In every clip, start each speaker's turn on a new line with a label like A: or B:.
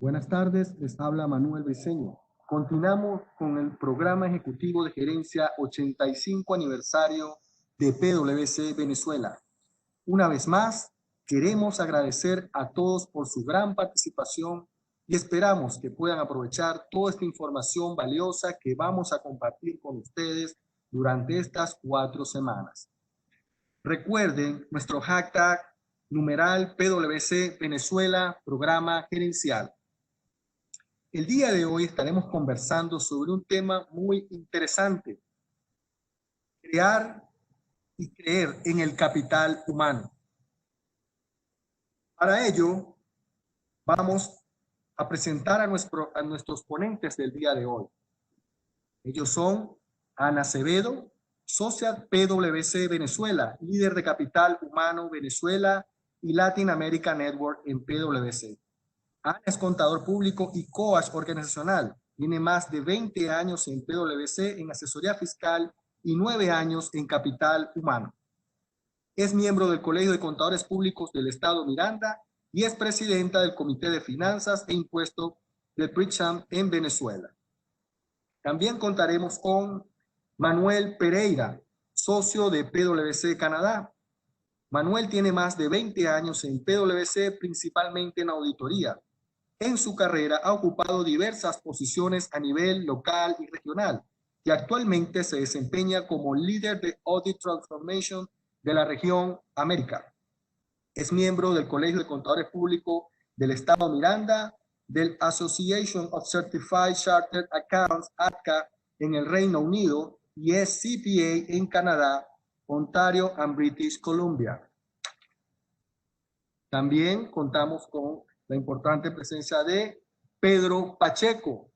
A: Buenas tardes, les habla Manuel Briceño. Continuamos con el programa ejecutivo de gerencia 85 aniversario de PwC Venezuela. Una vez más, queremos agradecer a todos por su gran participación y esperamos que puedan aprovechar toda esta información valiosa que vamos a compartir con ustedes durante estas 4 semanas. Recuerden nuestro hashtag numeral PwC Venezuela Programa Gerencial. El día de hoy estaremos conversando sobre un tema muy interesante: crear y creer en el capital humano. Para ello, vamos a presentar a nuestros ponentes del día de hoy. Ellos son Ana Acevedo, socia PwC Venezuela, líder de Capital Humano Venezuela y Latin America Network en PwC. Ana es contador público y coach organizacional. Tiene más de 20 años en PwC en asesoría fiscal y 9 años en capital humano. Es miembro del Colegio de Contadores Públicos del Estado Miranda y es presidenta del Comité de Finanzas e Impuestos del PRICHAM en Venezuela. También contaremos con Manuel Pereira, socio de PwC Canadá. Manuel tiene más de 20 años en PwC, principalmente en auditoría. En su carrera ha ocupado diversas posiciones a nivel local y regional y actualmente se desempeña como líder de Audit Transformation de la región América. Es miembro del Colegio de Contadores Públicos del Estado Miranda, del Association of Certified Chartered Accountants, ACA, en el Reino Unido, y es CPA en Canadá, Ontario and British Columbia. También contamos con la importante presencia de Pedro Pacheco,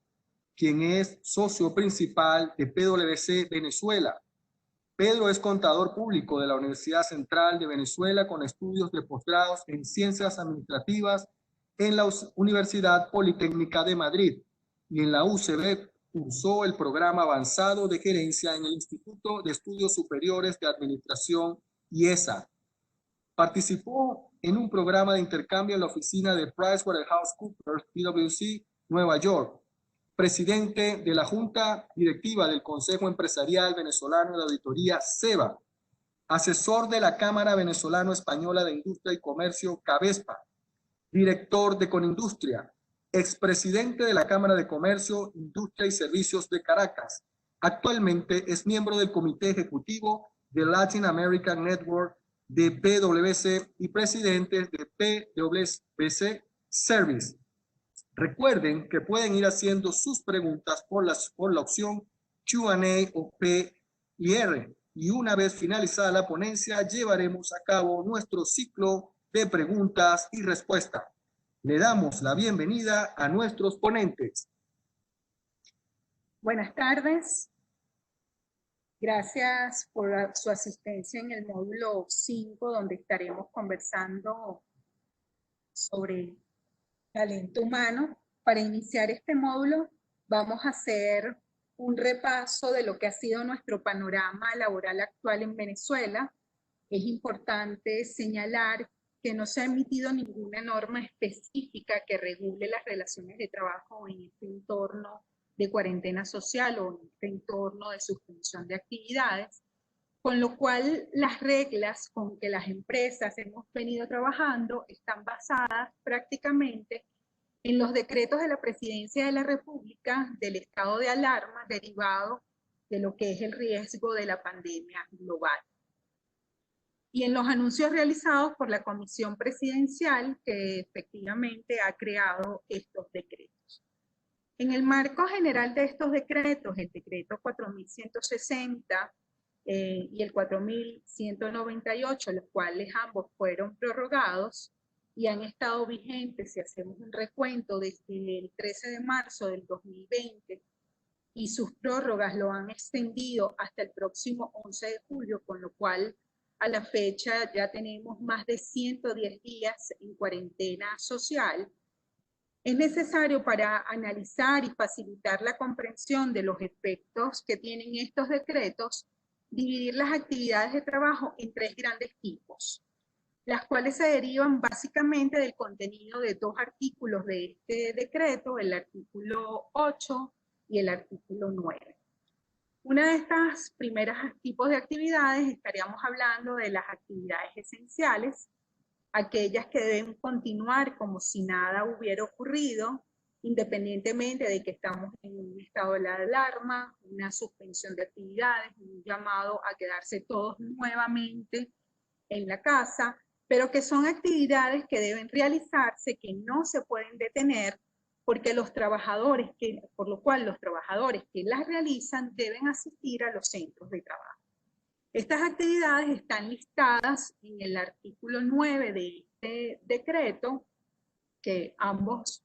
A: quien es socio principal de PwC Venezuela. Pedro es contador público de la Universidad Central de Venezuela con estudios de posgrados en Ciencias Administrativas en la Universidad Politécnica de Madrid y en la UCB cursó el programa avanzado de gerencia en el Instituto de Estudios Superiores de Administración IESA. Participó en un programa de intercambio en la oficina de PricewaterhouseCoopers, PwC, Nueva York. Presidente de la Junta Directiva del Consejo Empresarial Venezolano de Auditoría, CEVA. Asesor de la Cámara Venezolano-Española de Industria y Comercio, CABESPA. Director de Conindustria. Expresidente de la Cámara de Comercio, Industria y Servicios de Caracas. Actualmente es miembro del Comité Ejecutivo de Latin American Network de PwC y presidente de PwC Service. Recuerden que pueden ir haciendo sus preguntas por la opción Q&A o P&R. Y una vez finalizada la ponencia, llevaremos a cabo nuestro ciclo de preguntas y respuestas. Le damos la bienvenida a nuestros ponentes.
B: Buenas tardes. Gracias por su asistencia en el módulo 5, donde estaremos conversando sobre talento humano. Para iniciar este módulo, vamos a hacer un repaso de lo que ha sido nuestro panorama laboral actual en Venezuela. Es importante señalar que no se ha emitido ninguna norma específica que regule las relaciones de trabajo en este entorno de cuarentena social o en este entorno de suspensión de actividades, con lo cual las reglas con que las empresas hemos venido trabajando están basadas prácticamente en los decretos de la Presidencia de la República del estado de alarma derivado de lo que es el riesgo de la pandemia global. Y en los anuncios realizados por la Comisión Presidencial que efectivamente ha creado estos decretos. En el marco general de estos decretos, el decreto 4160 y el 4198, los cuales ambos fueron prorrogados y han estado vigentes, si hacemos un recuento, desde el 13 de marzo del 2020, y sus prórrogas lo han extendido hasta el próximo 11 de julio, con lo cual a la fecha ya tenemos más de 110 días en cuarentena social. Es necesario, para analizar y facilitar la comprensión de los efectos que tienen estos decretos, dividir las actividades de trabajo en 3 grandes tipos. las cuales se derivan básicamente del contenido de dos artículos de este decreto, el artículo 8 y el artículo 9. Una de estas primeras tipos de actividades, estaríamos hablando de las actividades esenciales, aquellas que deben continuar como si nada hubiera ocurrido, independientemente de que estamos en un estado de alarma, una suspensión de actividades, un llamado a quedarse todos nuevamente en la casa, pero que son actividades que deben realizarse, que no se pueden detener, porque los trabajadores, por lo cual los trabajadores que las realizan deben asistir a los centros de trabajo. Estas actividades están listadas en el artículo 9 de este decreto, que ambos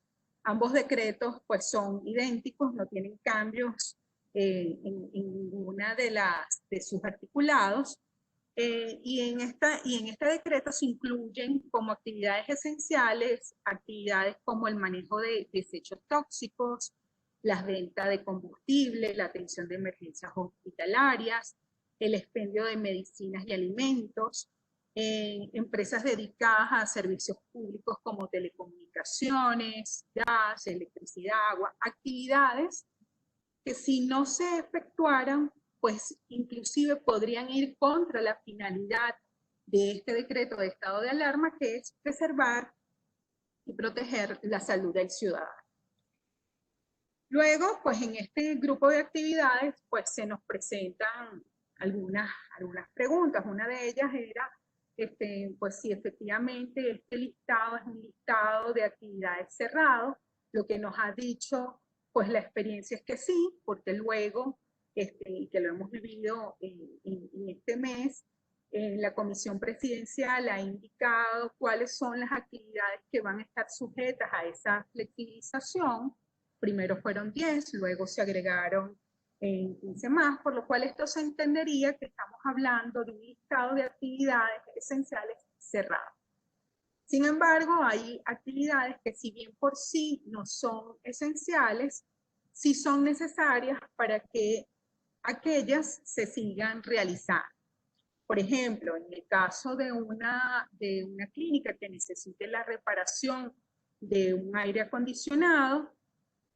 B: decretos pues son idénticos, no tienen cambios en ninguna de sus articulados. Y en este decreto se incluyen como actividades esenciales, actividades como el manejo de desechos tóxicos, la venta de combustible, la atención de emergencias hospitalarias, el expendio de medicinas y alimentos, empresas dedicadas a servicios públicos como telecomunicaciones, gas, electricidad, agua, actividades que si no se efectuaran, pues inclusive podrían ir contra la finalidad de este decreto de estado de alarma, que es preservar y proteger la salud del ciudadano. Luego, pues en este grupo de actividades, pues se nos presentan algunas preguntas. Una de ellas era, pues si efectivamente este listado es un listado de actividades cerrado. Lo que nos ha dicho, pues la experiencia es que sí, porque luego, que lo hemos vivido en este mes, la Comisión Presidencial ha indicado cuáles son las actividades que van a estar sujetas a esa flexibilización. Primero fueron 10, luego se agregaron 15 más, por lo cual esto se entendería que estamos hablando de un listado de actividades esenciales cerrado. Sin embargo, hay actividades que si bien por sí no son esenciales, sí son necesarias para que aquellas se sigan realizando. Por ejemplo, en el caso de una clínica que necesite la reparación de un aire acondicionado,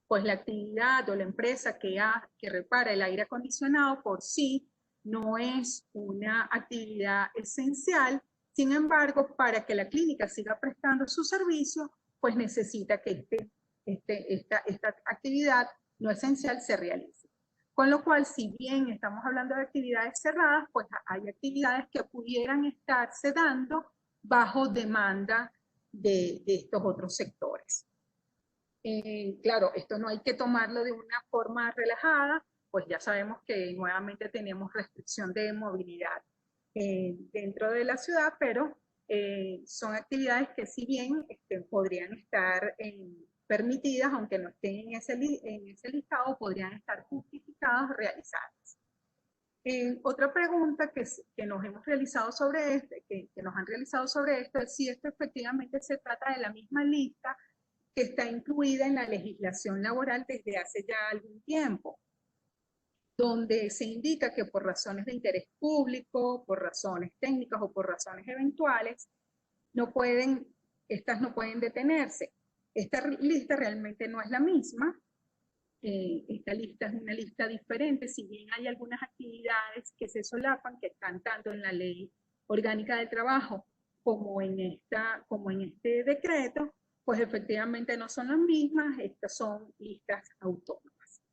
B: pues la actividad o la empresa que repara el aire acondicionado por sí no es una actividad esencial. Sin embargo, para que la clínica siga prestando su servicio, pues necesita que esta actividad no esencial se realice. Con lo cual, si bien estamos hablando de actividades cerradas, pues hay actividades que pudieran estarse dando bajo demanda de estos otros sectores. Claro, esto no hay que tomarlo de una forma relajada, pues ya sabemos que nuevamente tenemos restricción de movilidad dentro de la ciudad, pero son actividades que si bien podrían estar permitidas, aunque no estén en ese listado, podrían estar justificadas realizadas. Otra pregunta que nos hemos realizado sobre que nos han realizado sobre esto es si esto efectivamente se trata de la misma lista que está incluida en la legislación laboral desde hace ya algún tiempo, donde se indica que por razones de interés público, por razones técnicas o por razones eventuales, estas no pueden detenerse. Esta lista realmente no es la misma. Esta lista es una lista diferente, si bien hay algunas actividades que se solapan, que están tanto en la Ley Orgánica del Trabajo como en este decreto, pues efectivamente no son las mismas, estas son listas autónomas.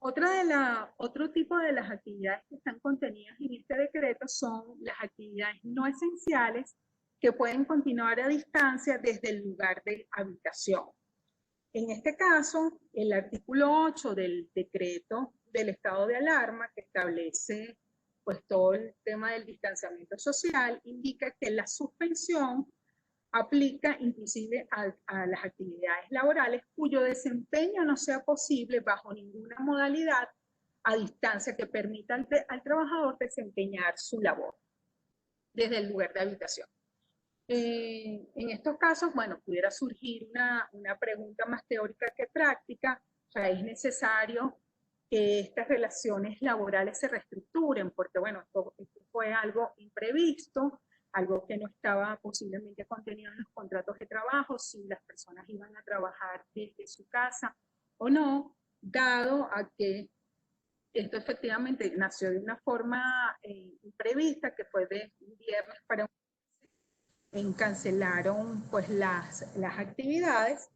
B: Otro tipo de las actividades que están contenidas en este decreto son las actividades no esenciales que pueden continuar a distancia desde el lugar de habitación. En este caso, el artículo 8 del decreto del estado de alarma, que establece pues todo el tema del distanciamiento social, indica que la suspensión aplica inclusive a las actividades laborales cuyo desempeño no sea posible bajo ninguna modalidad a distancia que permita al trabajador desempeñar su labor desde el lugar de habitación. En estos casos, bueno, pudiera surgir una pregunta más teórica que práctica. O sea, es necesario que estas relaciones laborales se reestructuren, porque bueno, esto fue algo imprevisto. algo que no estaba posiblemente contenido en los contratos de trabajo, si las personas iban a trabajar desde su casa o no, dado a que esto efectivamente nació de una forma imprevista, que fue de un viernes para cancelaron pues las actividades.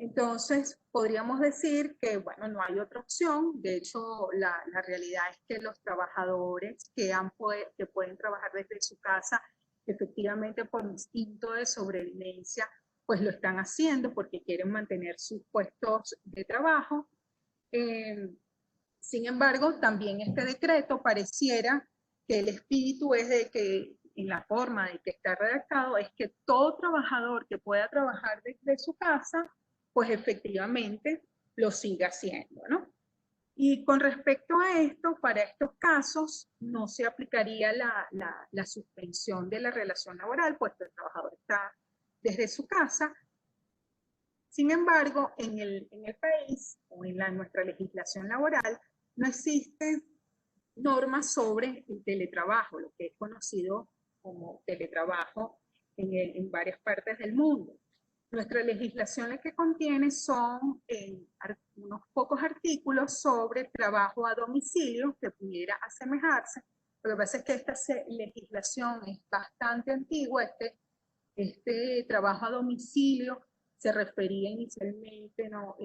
B: Entonces, podríamos decir que, bueno, no hay otra opción. De hecho, la realidad es que los trabajadores que pueden trabajar desde su casa, efectivamente por instinto de sobrevivencia, pues lo están haciendo porque quieren mantener sus puestos de trabajo. Sin embargo, también este decreto pareciera que el espíritu es de que, en la forma de que está redactado, es que todo trabajador que pueda trabajar desde su casa, pues efectivamente lo siga haciendo, ¿no? Y con respecto a esto, para estos casos no se aplicaría la suspensión de la relación laboral, puesto que el trabajador está desde su casa. Sin embargo, en el país o en nuestra legislación laboral no existen normas sobre el teletrabajo, lo que es conocido como teletrabajo en varias partes del mundo. Nuestra legislación lo que contiene son unos pocos artículos sobre trabajo a domicilio que pudiera asemejarse. Lo que pasa es que esta legislación es bastante antigua. Este trabajo a domicilio se refería inicialmente, ¿no?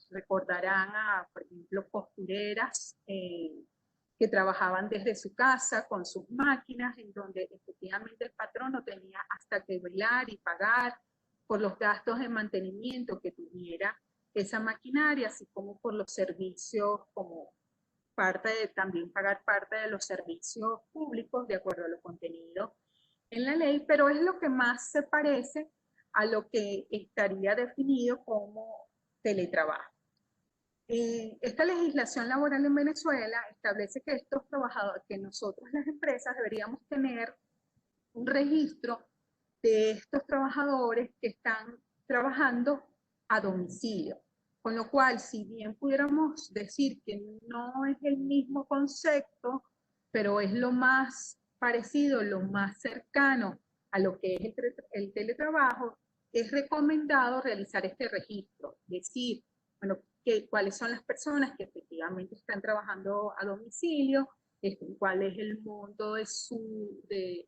B: Recordarán a, por ejemplo, costureras que trabajaban desde su casa con sus máquinas, en donde efectivamente el patrón no tenía hasta que velar y pagar por los gastos de mantenimiento que tuviera esa maquinaria, así como por los servicios, como también pagar parte de los servicios públicos de acuerdo a lo contenido en la ley, pero es lo que más se parece a lo que estaría definido como teletrabajo. Esta legislación laboral en Venezuela establece que estos trabajadores, que nosotros las empresas deberíamos tener un registro de estos trabajadores que están trabajando a domicilio. Con lo cual, si bien pudiéramos decir que no es el mismo concepto, pero es lo más parecido, lo más cercano a lo que es el teletrabajo, es recomendado realizar este registro. Es decir, bueno, cuáles son las personas que efectivamente están trabajando a domicilio, cuál es el monto de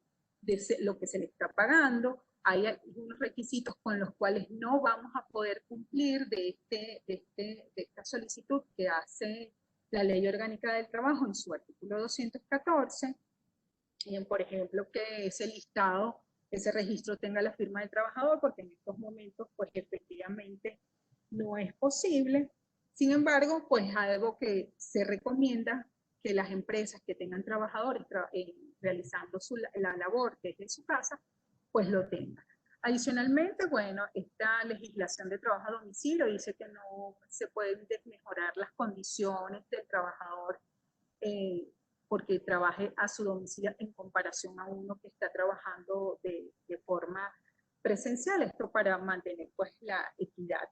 B: lo que se le está pagando. Hay algunos requisitos con los cuales no vamos a poder cumplir de esta solicitud que hace la Ley Orgánica del Trabajo en su artículo 214. Por ejemplo, que ese listado, ese registro tenga la firma del trabajador, porque en estos momentos, pues efectivamente no es posible. Sin embargo, pues algo que se recomienda que las empresas que tengan trabajadores realizando la labor desde su casa, pues lo tengan. Adicionalmente, bueno, esta legislación de trabajo a domicilio dice que no se pueden mejorar las condiciones del trabajador porque trabaje a su domicilio en comparación a uno que está trabajando de forma presencial. Esto para mantener pues la equidad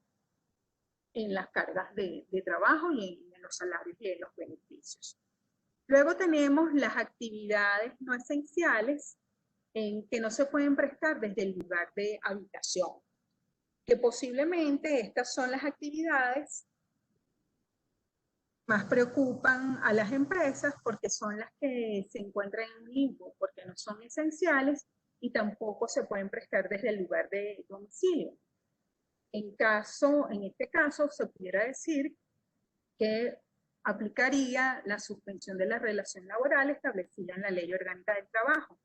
B: en las cargas de trabajo y en los salarios y en los beneficios. Luego tenemos las actividades no esenciales que no se pueden prestar desde el lugar de habitación, que posiblemente estas son las actividades más preocupan a las empresas porque son las que se encuentran en un limbo, porque no son esenciales y tampoco se pueden prestar desde el lugar de domicilio. En este caso, se pudiera decir que aplicaría la suspensión de la relación laboral establecida en la Ley Orgánica del Trabajo,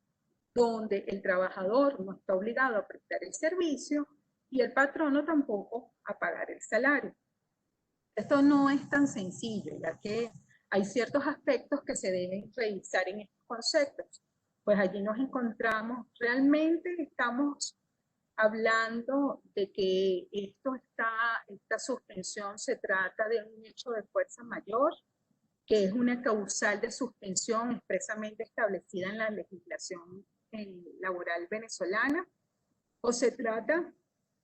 B: donde el trabajador no está obligado a prestar el servicio y el patrono tampoco a pagar el salario. Esto no es tan sencillo, ya que hay ciertos aspectos que se deben revisar en estos conceptos. Pues allí nos encontramos, realmente estamos hablando de que esta suspensión se trata de un hecho de fuerza mayor, que es una causal de suspensión expresamente establecida en la legislación laboral venezolana, o se trata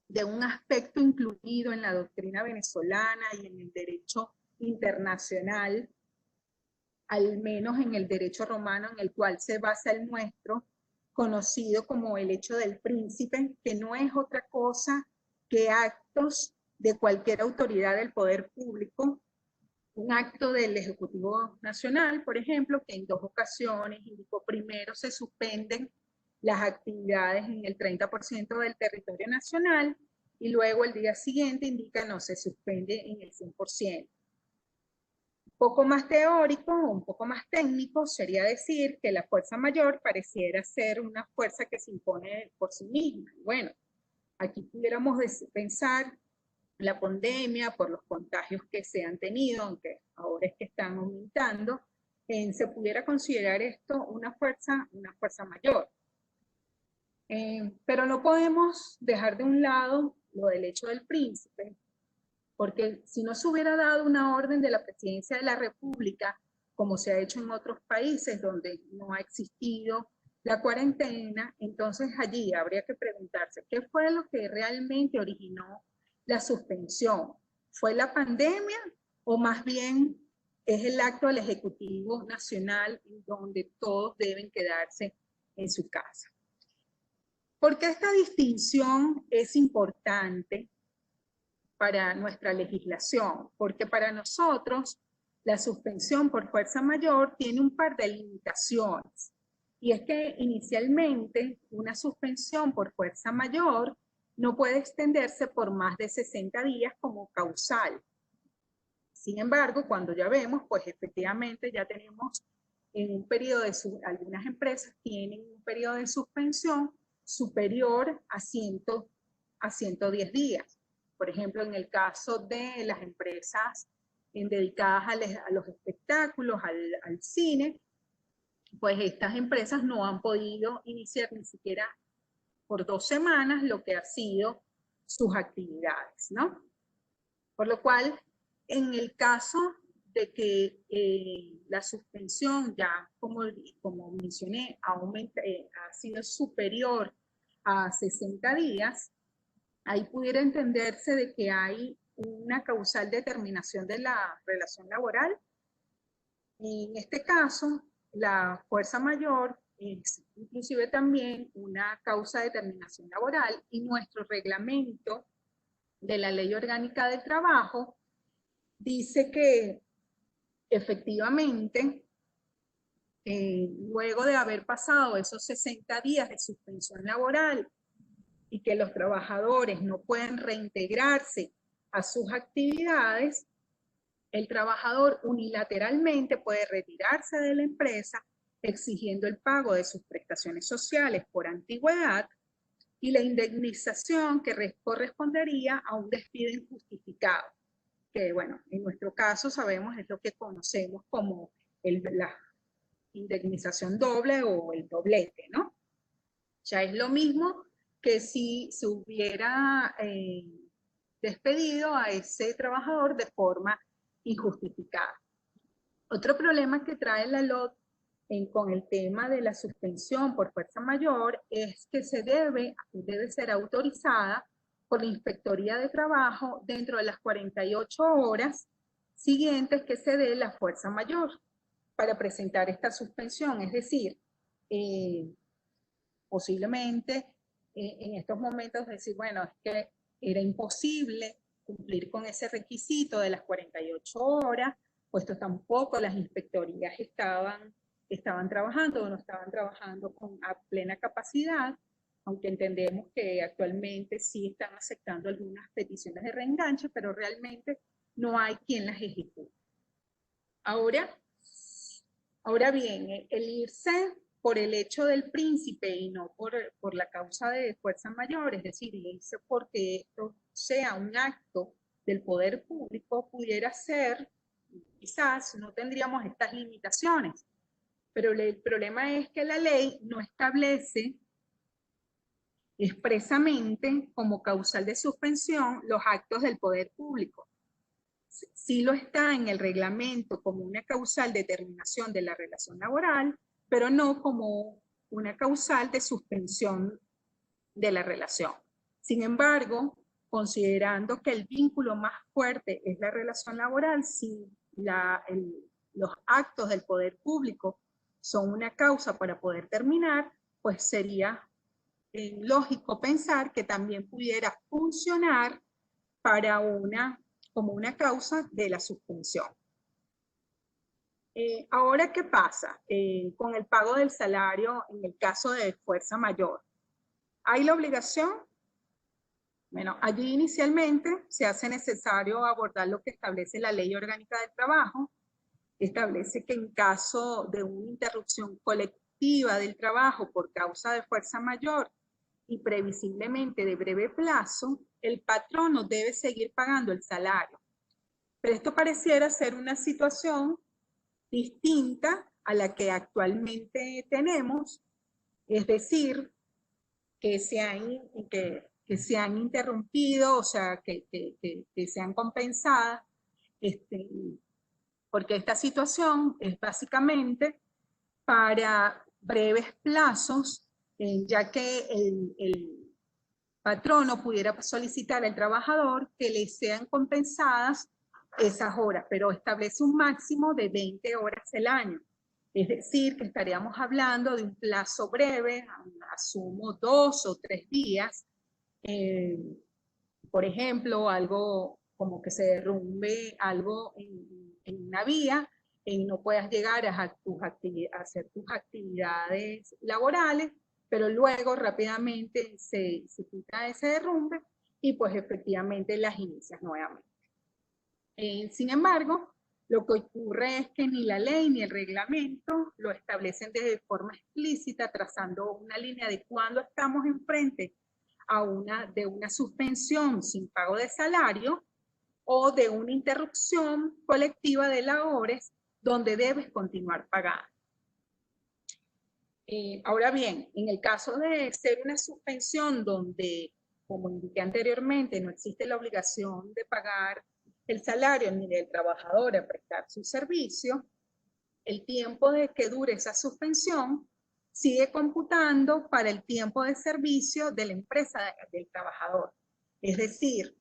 B: de un aspecto incluido en la doctrina venezolana y en el derecho internacional, al menos en el derecho romano en el cual se basa el nuestro, conocido como el hecho del príncipe, que no es otra cosa que actos de cualquier autoridad del poder público, un acto del Ejecutivo Nacional, por ejemplo, que en 2 ocasiones indicó primero se suspenden las actividades en el 30% del territorio nacional y luego el día siguiente indica no se suspende en el 100%. Un poco más teórico o un poco más técnico sería decir que la fuerza mayor pareciera ser una fuerza que se impone por sí misma. Bueno, aquí pudiéramos pensar la pandemia, por los contagios que se han tenido, aunque ahora es que están aumentando, se pudiera considerar esto una fuerza mayor. Pero no podemos dejar de un lado lo del hecho del príncipe, porque si no se hubiera dado una orden de la presidencia de la República, como se ha hecho en otros países donde no ha existido la cuarentena, entonces allí habría que preguntarse, ¿qué fue lo que realmente originó la suspensión? ¿Fue la pandemia o más bien es el acto del Ejecutivo Nacional donde todos deben quedarse en su casa? ¿Por qué esta distinción es importante para nuestra legislación? Porque para nosotros la suspensión por fuerza mayor tiene un par de limitaciones. Y es que inicialmente una suspensión por fuerza mayor no puede extenderse por más de 60 días como causal. Sin embargo, cuando ya vemos, pues efectivamente ya tenemos en un periodo de, algunas empresas tienen un periodo de suspensión superior a 110 días. Por ejemplo, en el caso de las empresas dedicadas a los espectáculos, al cine, pues estas empresas no han podido iniciar ni siquiera por 2 semanas lo que ha sido sus actividades, ¿no? Por lo cual, en el caso de que la suspensión ya, como mencioné, ha sido superior a 60 días, ahí pudiera entenderse de que hay una causal determinación de la relación laboral. En este caso, la fuerza mayor es inclusive también una causa de determinación laboral y nuestro reglamento de la Ley Orgánica del Trabajo dice que efectivamente, luego de haber pasado esos 60 días de suspensión laboral y que los trabajadores no pueden reintegrarse a sus actividades, el trabajador unilateralmente puede retirarse de la empresa exigiendo el pago de sus prestaciones sociales por antigüedad y la indemnización que correspondería a un despido injustificado, que bueno, en nuestro caso sabemos es lo que conocemos como la indemnización doble o el doblete, ¿no? Ya es lo mismo que si se hubiera despedido a ese trabajador de forma injustificada. Otro problema que trae la LOT con el tema de la suspensión por fuerza mayor es que debe ser autorizada por la Inspectoría de Trabajo dentro de las 48 horas siguientes que se dé la fuerza mayor para presentar esta suspensión. Es decir, posiblemente en estos momentos decir, bueno, es que era imposible cumplir con ese requisito de las 48 horas, puesto tampoco las inspectorías estaban trabajando o no estaban trabajando a plena capacidad, aunque entendemos que actualmente sí están aceptando algunas peticiones de reenganche, pero realmente no hay quien las ejecute. Ahora bien, el irse por el hecho del príncipe y no por la causa de fuerza mayor, es decir, irse porque esto sea un acto del poder público, pudiera ser, quizás no tendríamos estas limitaciones, pero el problema es que la ley no establece expresamente como causal de suspensión los actos del poder público. Sí lo está en el reglamento como una causal de terminación de la relación laboral, pero no como una causal de suspensión de la relación. Sin embargo, considerando que el vínculo más fuerte es la relación laboral, si los actos del poder público son una causa para poder terminar, pues sería lógico pensar que también pudiera funcionar para como una causa de la suspensión. Ahora, ¿qué pasa con el pago del salario en el caso de fuerza mayor? ¿Hay la obligación? Bueno, allí inicialmente se hace necesario abordar lo que establece la Ley Orgánica del Trabajo. Establece que en caso de una interrupción colectiva del trabajo por causa de fuerza mayor y previsiblemente de breve plazo, el patrono debe seguir pagando el salario. Pero esto pareciera ser una situación distinta a la que actualmente tenemos, es decir, que se han interrumpido, o sea, que sean compensadas, porque esta situación es básicamente para breves plazos, ya que el patrono pudiera solicitar al trabajador que le sean compensadas esas horas, pero establece un máximo de 20 horas al año. Es decir, que estaríamos hablando de un plazo breve, asumo 2 o 3 días. Por ejemplo, algo como que se derrumbe algo en una vía y no puedas llegar a hacer tus actividades laborales, pero luego rápidamente se quita ese derrumbe y pues efectivamente las inicias nuevamente. Sin embargo, lo que ocurre es que ni la ley ni el reglamento lo establecen de forma explícita, trazando una línea de cuándo estamos enfrente de una suspensión sin pago de salario o de una interrupción colectiva de labores donde debes continuar pagando. Ahora bien, en el caso de ser una suspensión donde, como indiqué anteriormente, no existe la obligación de pagar el salario ni del trabajador a prestar su servicio, el tiempo de que dure esa suspensión sigue computando para el tiempo de servicio de la empresa del trabajador. Es decir,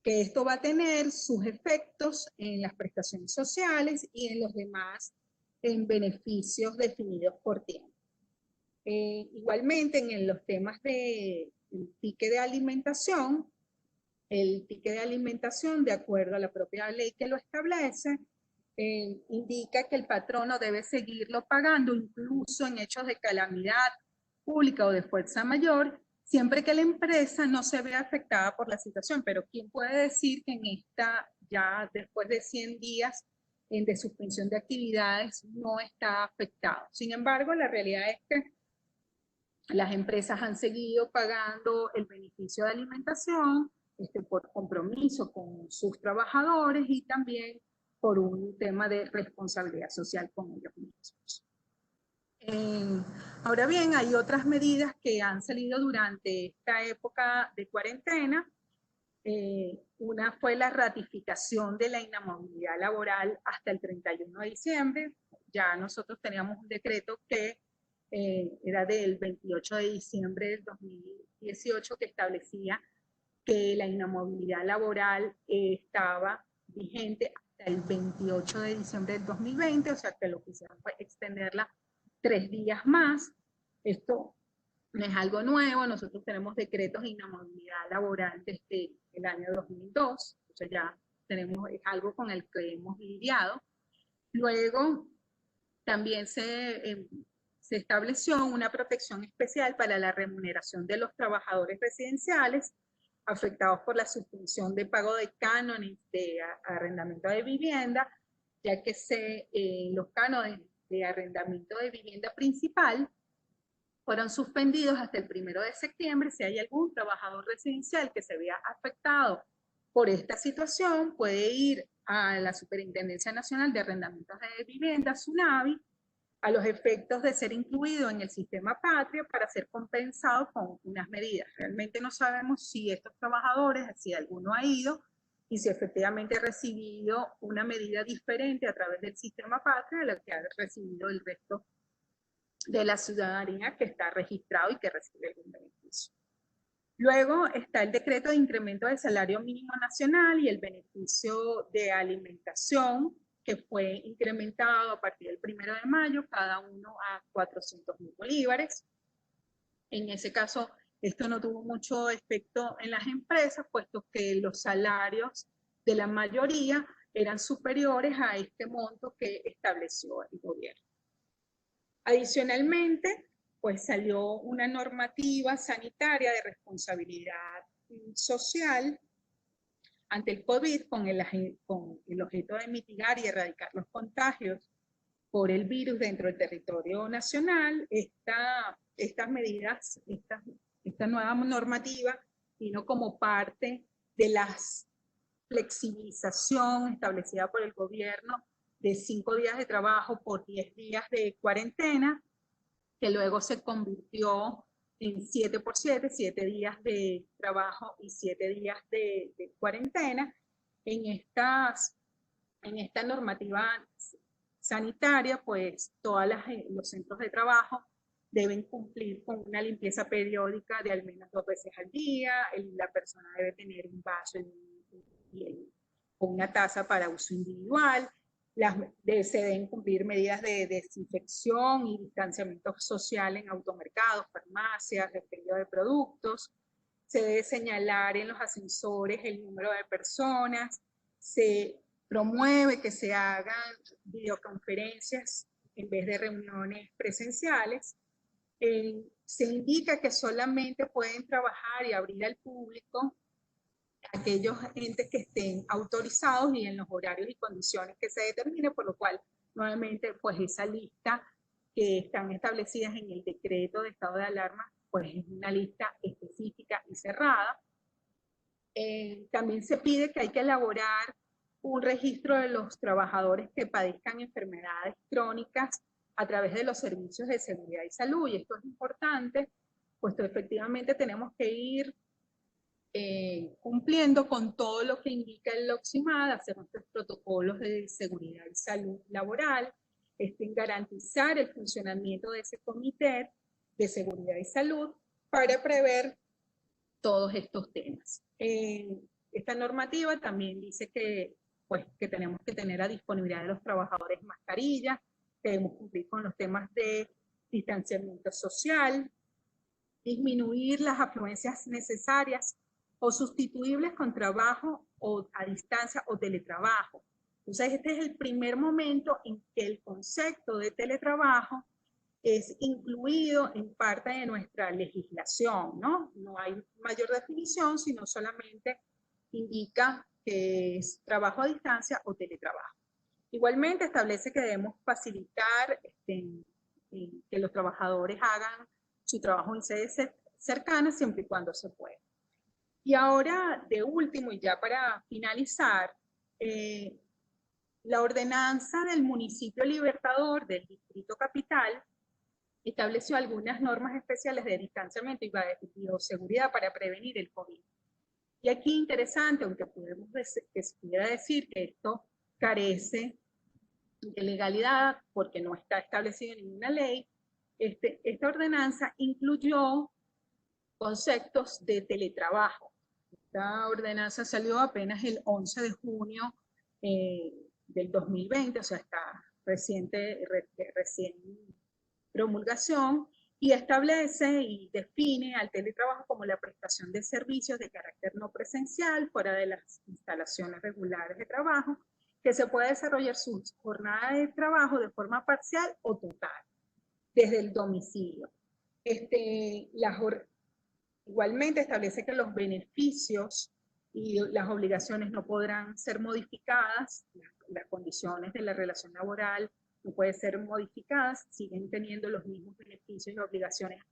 B: que esto va a tener sus efectos en las prestaciones sociales y en los demás beneficios definidos por tiempo. Igualmente, en los temas del ticket de alimentación, el ticket de alimentación, de acuerdo a la propia ley que lo establece, indica que el patrono debe seguirlo pagando incluso en hechos de calamidad pública o de fuerza mayor, siempre que la empresa no se vea afectada por la situación. Pero ¿quién puede decir que en esta, ya después de 100 días de suspensión de actividades, no está afectado? Sin embargo, la realidad es que las empresas han seguido pagando el beneficio de alimentación por compromiso con sus trabajadores y también por un tema de responsabilidad social con ellos mismos. Ahora bien, hay otras medidas que han salido durante esta época de cuarentena. Una fue la ratificación de la inamovilidad laboral hasta el 31 de diciembre. Ya nosotros teníamos un decreto que era del 28 de diciembre del 2018 que establecía que la inamovilidad laboral estaba vigente hasta el 28 de diciembre del 2020, o sea que lo que hicieron fue extenderla 3 días más. Esto no es algo nuevo, nosotros tenemos decretos de inamovilidad laboral desde el año 2002, o sea ya tenemos, es algo con el que hemos lidiado. Luego también se estableció una protección especial para la remuneración de los trabajadores residenciales afectados por la suspensión de pago de cánones de arrendamiento de vivienda, ya que los cánones de arrendamiento de vivienda principal fueron suspendidos hasta el 1 de septiembre. Si hay algún trabajador residencial que se vea afectado por esta situación, puede ir a la Superintendencia Nacional de Arrendamientos de Vivienda, SUNAVI, a los efectos de ser incluido en el sistema patria para ser compensado con unas medidas. Realmente no sabemos si estos trabajadores, si alguno ha ido y si efectivamente ha recibido una medida diferente a través del sistema patria de la que ha recibido el resto de la ciudadanía que está registrado y que recibe algún beneficio. Luego está el decreto de incremento del salario mínimo nacional y el beneficio de alimentación que fue incrementado a partir del 1 de mayo, cada uno a 400.000 bolívares. En ese caso, esto no tuvo mucho efecto en las empresas, puesto que los salarios de la mayoría eran superiores a este monto que estableció el gobierno. Adicionalmente, pues salió una normativa sanitaria de responsabilidad social ante el COVID con el objeto de mitigar y erradicar los contagios por el virus dentro del territorio nacional. Estas medidas, esta nueva normativa vino como parte de la flexibilización establecida por el gobierno de 5 días de trabajo por 10 días de cuarentena, que luego se convirtió en 7x7, 7 días de trabajo y 7 días de cuarentena. En esta normativa sanitaria, pues todos los centros de trabajo deben cumplir con una limpieza periódica de al menos 2 veces al día, la persona debe tener un vaso o una taza para uso individual, se deben cumplir medidas de desinfección y distanciamiento social en automercados, farmacias, referido de productos, se debe señalar en los ascensores el número de personas, se promueve que se hagan videoconferencias en vez de reuniones presenciales, se indica que solamente pueden trabajar y abrir al público aquellos entes que estén autorizados y en los horarios y condiciones que se determinen, por lo cual, nuevamente, pues esa lista que están establecidas en el decreto de estado de alarma, pues es una lista específica y cerrada. También se pide que hay que elaborar un registro de los trabajadores que padezcan enfermedades crónicas a través de los servicios de seguridad y salud, y esto es importante, puesto efectivamente tenemos que ir cumpliendo con todo lo que indica el LOXIMAD, hacer nuestros protocolos de seguridad y salud laboral, garantizar el funcionamiento de ese comité de seguridad y salud para prever todos estos temas. Esta normativa también dice que tenemos que tener a disponibilidad de los trabajadores mascarillas, debemos cumplir con los temas de distanciamiento social, disminuir las afluencias necesarias o sustituibles con trabajo o a distancia o teletrabajo. Entonces, este es el primer momento en que el concepto de teletrabajo es incluido en parte de nuestra legislación, ¿no? No hay mayor definición, sino solamente indica que es trabajo a distancia o teletrabajo. Igualmente establece que debemos facilitar que los trabajadores hagan su trabajo en sedes cercanas siempre y cuando se pueda. Y ahora, de último, y ya para finalizar, la ordenanza del municipio Libertador del Distrito Capital estableció algunas normas especiales de distanciamiento y bioseguridad para prevenir el COVID. Y aquí interesante, aunque se pudiera decir que esto carece de legalidad porque no está establecido en ninguna ley, esta ordenanza incluyó conceptos de teletrabajo. Esta ordenanza salió apenas el 11 de junio del 2020, o sea, está recién promulgación, y establece y define al teletrabajo como la prestación de servicios de carácter no presencial fuera de las instalaciones regulares de trabajo, que se puede desarrollar su jornada de trabajo de forma parcial o total, desde el domicilio. Igualmente establece que los beneficios y las obligaciones no podrán ser modificadas, las condiciones de la relación laboral no pueden ser modificadas, siguen teniendo los mismos beneficios y obligaciones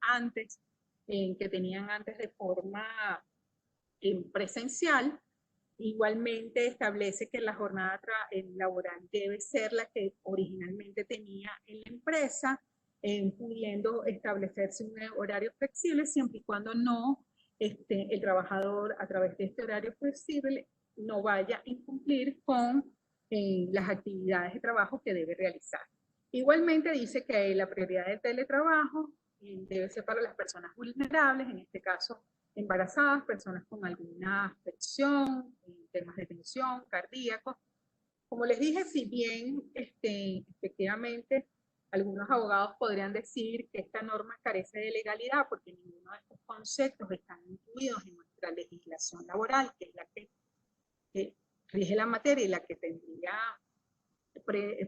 B: que tenían antes de forma presencial. Igualmente establece que la jornada laboral debe ser la que originalmente tenía en la empresa, pudiendo establecerse un horario flexible siempre y cuando no el trabajador a través de este horario flexible no vaya a incumplir con las actividades de trabajo que debe realizar. Igualmente dice que la prioridad del teletrabajo debe ser para las personas vulnerables, en este caso embarazadas, personas con alguna afección, temas de tensión, cardíacos, Como les dije, si bien efectivamente algunos abogados podrían decir que esta norma carece de legalidad porque ninguno de estos conceptos están incluidos en nuestra legislación laboral, que es la que rige la materia y la que tendría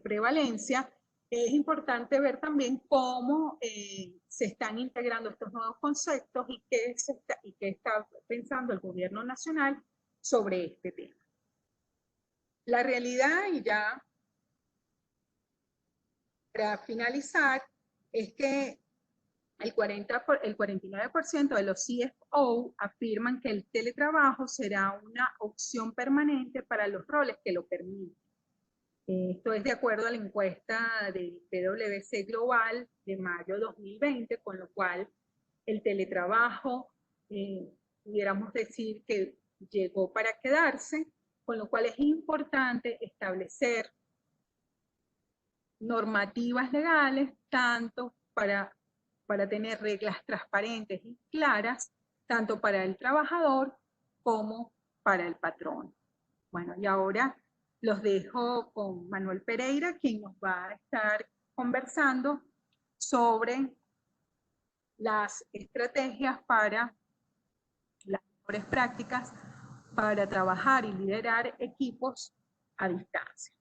B: prevalencia, es importante ver también cómo se están integrando estos nuevos conceptos y qué está pensando el gobierno nacional sobre este tema. La realidad, y ya para finalizar, es que el 49% de los CFO afirman que el teletrabajo será una opción permanente para los roles que lo permiten. Esto es de acuerdo a la encuesta del PwC Global de mayo de 2020, con lo cual el teletrabajo, pudiéramos decir que llegó para quedarse, con lo cual es importante establecer normativas legales, tanto para tener reglas transparentes y claras, tanto para el trabajador como para el patrón. Bueno, y ahora los dejo con Manuel Pereira, quien nos va a estar conversando sobre las estrategias para las mejores prácticas para trabajar y liderar equipos a distancia.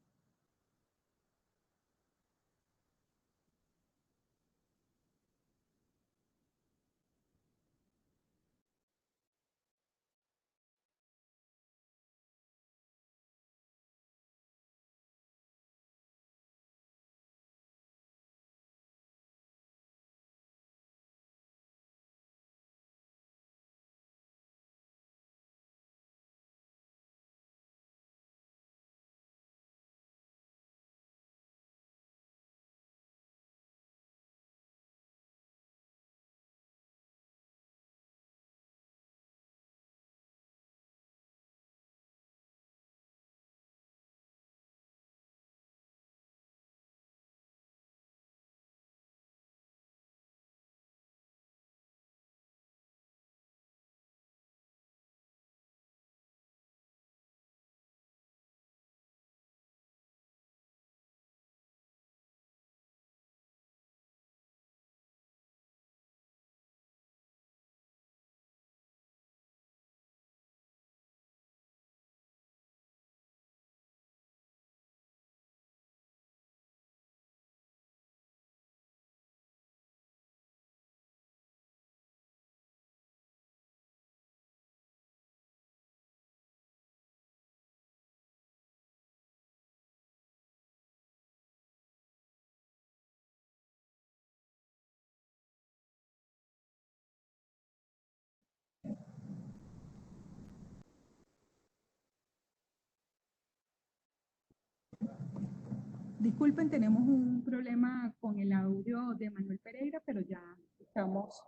B: Disculpen, tenemos un problema con el audio de Manuel Pereira, pero ya estamos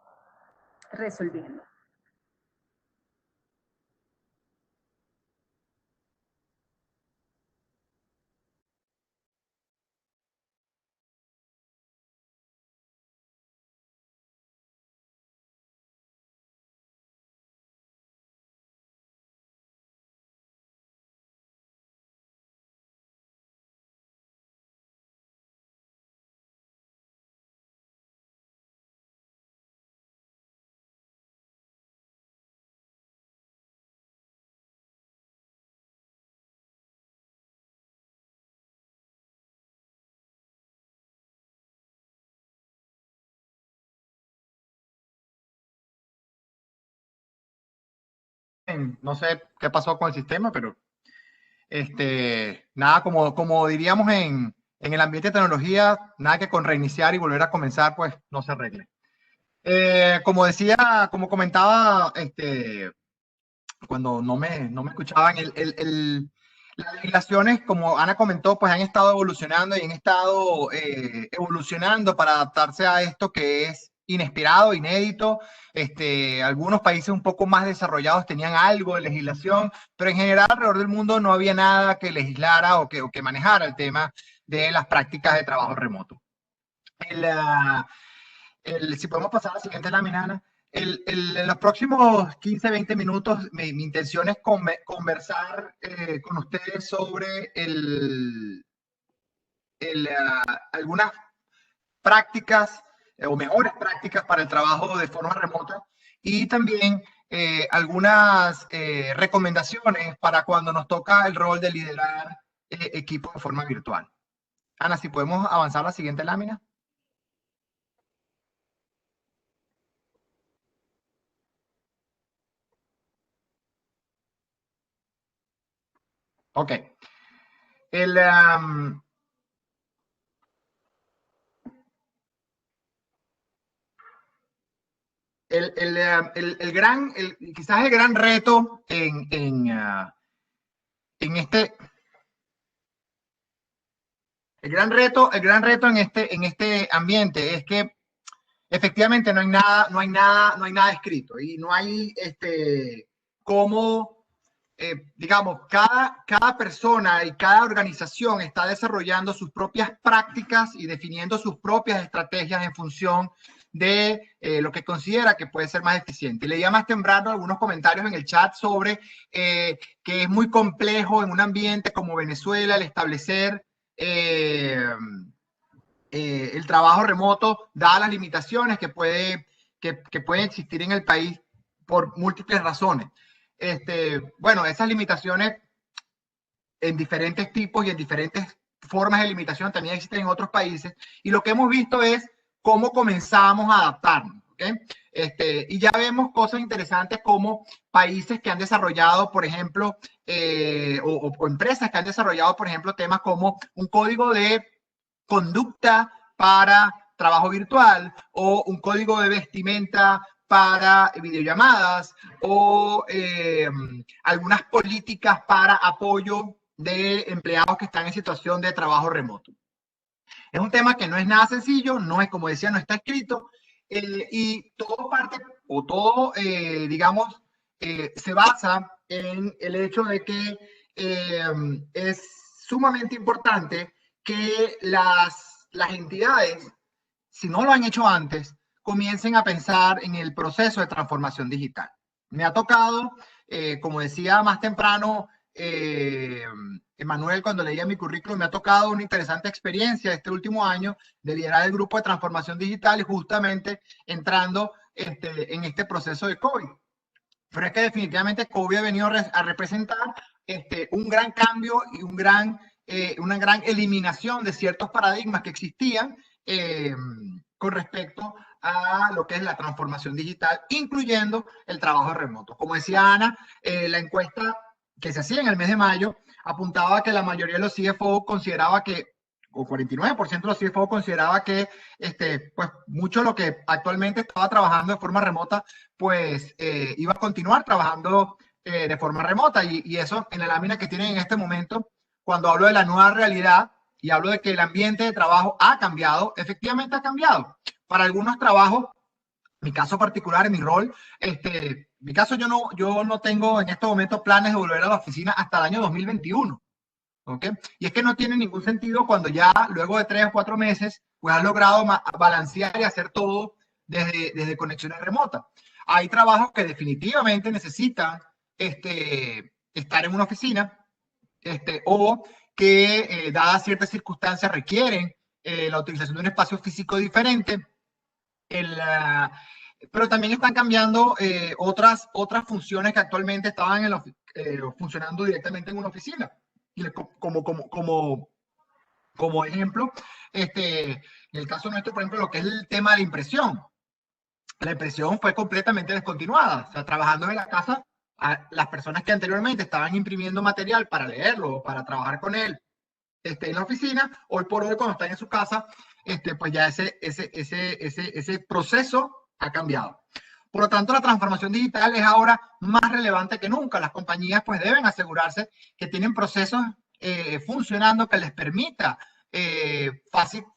B: resolviendo.
C: No sé qué pasó con el sistema, pero nada, como diríamos en el ambiente de tecnología, nada que con reiniciar y volver a comenzar, pues no se arregle. Como decía, como comentaba, cuando no me escuchaban, las legislaciones, como Ana comentó, pues han estado evolucionando y han estado evolucionando para adaptarse a esto que es inesperado, inédito. Algunos países un poco más desarrollados tenían algo de legislación, pero en general alrededor del mundo no había nada que legislara o que manejara el tema de las prácticas de trabajo remoto. Si podemos pasar a la siguiente lámina, Ana. En los próximos 15, 20 minutos, mi intención es conversar con ustedes sobre algunas prácticas o mejores prácticas para el trabajo de forma remota y también algunas recomendaciones para cuando nos toca el rol de liderar equipos de forma virtual. Ana, si podemos avanzar a la siguiente lámina. Ok. Quizás el gran reto en este en este ambiente es que efectivamente no hay nada escrito y no hay cómo, digamos, cada persona y cada organización está desarrollando sus propias prácticas y definiendo sus propias estrategias en función de lo que considera que puede ser más eficiente. Leía más temprano algunos comentarios en el chat sobre que es muy complejo en un ambiente como Venezuela el establecer el trabajo remoto, dadas las limitaciones que pueden existir en el país por múltiples razones. Bueno, esas limitaciones en diferentes tipos y en diferentes formas de limitación también existen en otros países, y lo que hemos visto es cómo comenzamos a adaptarnos. ¿Okay? Y ya vemos cosas interesantes como países que han desarrollado, por ejemplo, o empresas que han desarrollado, por ejemplo, temas como un código de conducta para trabajo virtual o un código de vestimenta para videollamadas o algunas políticas para apoyo de empleados que están en situación de trabajo remoto. Es un tema que no es nada sencillo, no es, como decía, no está escrito, y todo parte, o todo, digamos, se basa en el hecho de que es sumamente importante que las entidades, si no lo han hecho antes, comiencen a pensar en el proceso de transformación digital. Me ha tocado, como decía más temprano, Emanuel, cuando leía mi currículum, me ha tocado una interesante experiencia este último año de liderar el grupo de transformación digital y justamente entrando en este proceso de COVID. Pero es que definitivamente COVID ha venido a representar un gran cambio y una gran eliminación de ciertos paradigmas que existían con respecto a lo que es la transformación digital, incluyendo el trabajo remoto. Como decía Ana, la encuesta que se hacía en el mes de mayo apuntaba que la mayoría de los CFO consideraba que, o 49% de los CFO consideraba que pues mucho de lo que actualmente estaba trabajando de forma remota, pues iba a continuar trabajando de forma remota. Y eso en la lámina que tienen en este momento, cuando hablo de la nueva realidad y hablo de que el ambiente de trabajo ha cambiado, efectivamente ha cambiado. Para algunos trabajos, mi caso particular, en mi rol, mi caso yo no tengo en este momento planes de volver a la oficina hasta el año 2021. ¿Okay? Y es que no tiene ningún sentido cuando ya luego de 3 o 4 meses pues has logrado balancear y hacer todo desde conexiones remotas. Hay trabajos que definitivamente necesitan estar en una oficina o que dadas ciertas circunstancias requieren la utilización de un espacio físico diferente. Pero también están cambiando otras funciones que actualmente estaban funcionando directamente en una oficina. Y como ejemplo, en el caso nuestro, por ejemplo, lo que es el tema de la impresión. La impresión fue completamente descontinuada. O sea, trabajando en la casa, las personas que anteriormente estaban imprimiendo material para leerlo, para trabajar con él en la oficina, hoy por hoy, cuando están en su casa, pues ya ese proceso ha cambiado. Por lo tanto, la transformación digital es ahora más relevante que nunca. Las compañías pues deben asegurarse que tienen procesos funcionando que les permita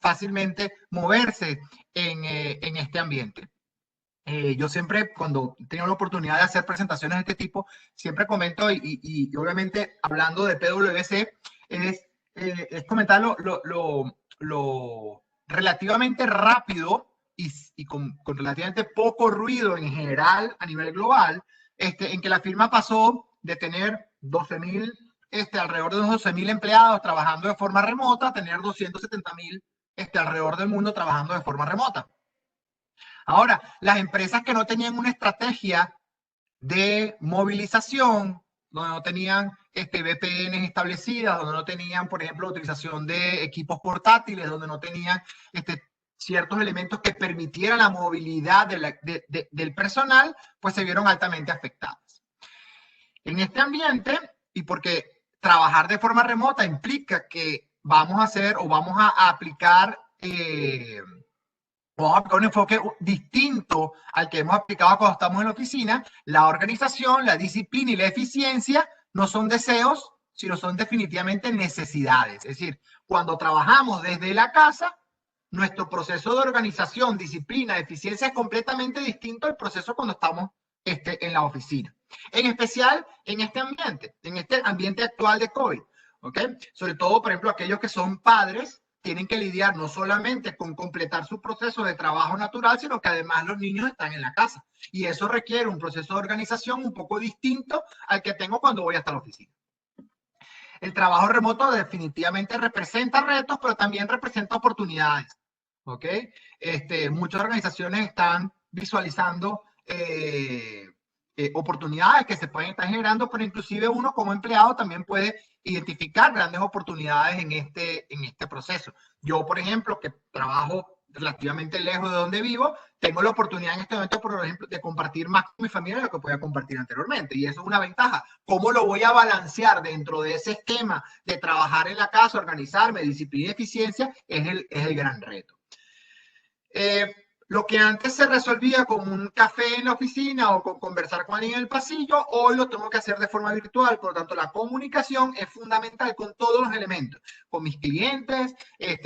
C: fácilmente moverse en este ambiente. Yo siempre, cuando tengo la oportunidad de hacer presentaciones de este tipo, siempre comento, y obviamente hablando de PwC, es comentar lo relativamente rápido y con relativamente poco ruido en general a nivel global, en que la firma pasó de tener 12.000, alrededor de unos 12.000 empleados trabajando de forma remota a tener 270.000 alrededor del mundo trabajando de forma remota. Ahora, las empresas que no tenían una estrategia de movilización, donde no tenían VPNs establecidas, donde no tenían, por ejemplo, utilización de equipos portátiles, donde no tenían ciertos elementos que permitieran la movilidad del personal, pues se vieron altamente afectadas. En este ambiente, y porque trabajar de forma remota implica que vamos a hacer o vamos a aplicar un enfoque distinto al que hemos aplicado cuando estamos en la oficina, la organización, la disciplina y la eficiencia no son deseos, sino son definitivamente necesidades. Es decir, cuando trabajamos desde la casa, nuestro proceso de organización, disciplina, eficiencia es completamente distinto al proceso cuando estamos en la oficina. En especial en este ambiente actual de COVID. ¿Okay? Sobre todo, por ejemplo, aquellos que son padres, tienen que lidiar no solamente con completar su proceso de trabajo natural, sino que además los niños están en la casa. Y eso requiere un proceso de organización un poco distinto al que tengo cuando voy hasta la oficina. El trabajo remoto definitivamente representa retos, pero también representa oportunidades. ¿Ok? Muchas organizaciones están visualizando oportunidades que se pueden estar generando, pero inclusive uno como empleado también puede identificar grandes oportunidades en este proceso. Yo, por ejemplo, que trabajo relativamente lejos de donde vivo, tengo la oportunidad en este momento, por ejemplo, de compartir más con mi familia de lo que podía compartir anteriormente. Y eso es una ventaja. ¿Cómo lo voy a balancear dentro de ese esquema de trabajar en la casa, organizarme, disciplina y eficiencia? Es el gran reto. Lo que antes se resolvía con un café en la oficina o con conversar con alguien en el pasillo, hoy lo tengo que hacer de forma virtual. Por lo tanto, la comunicación es fundamental con todos los elementos, con mis clientes,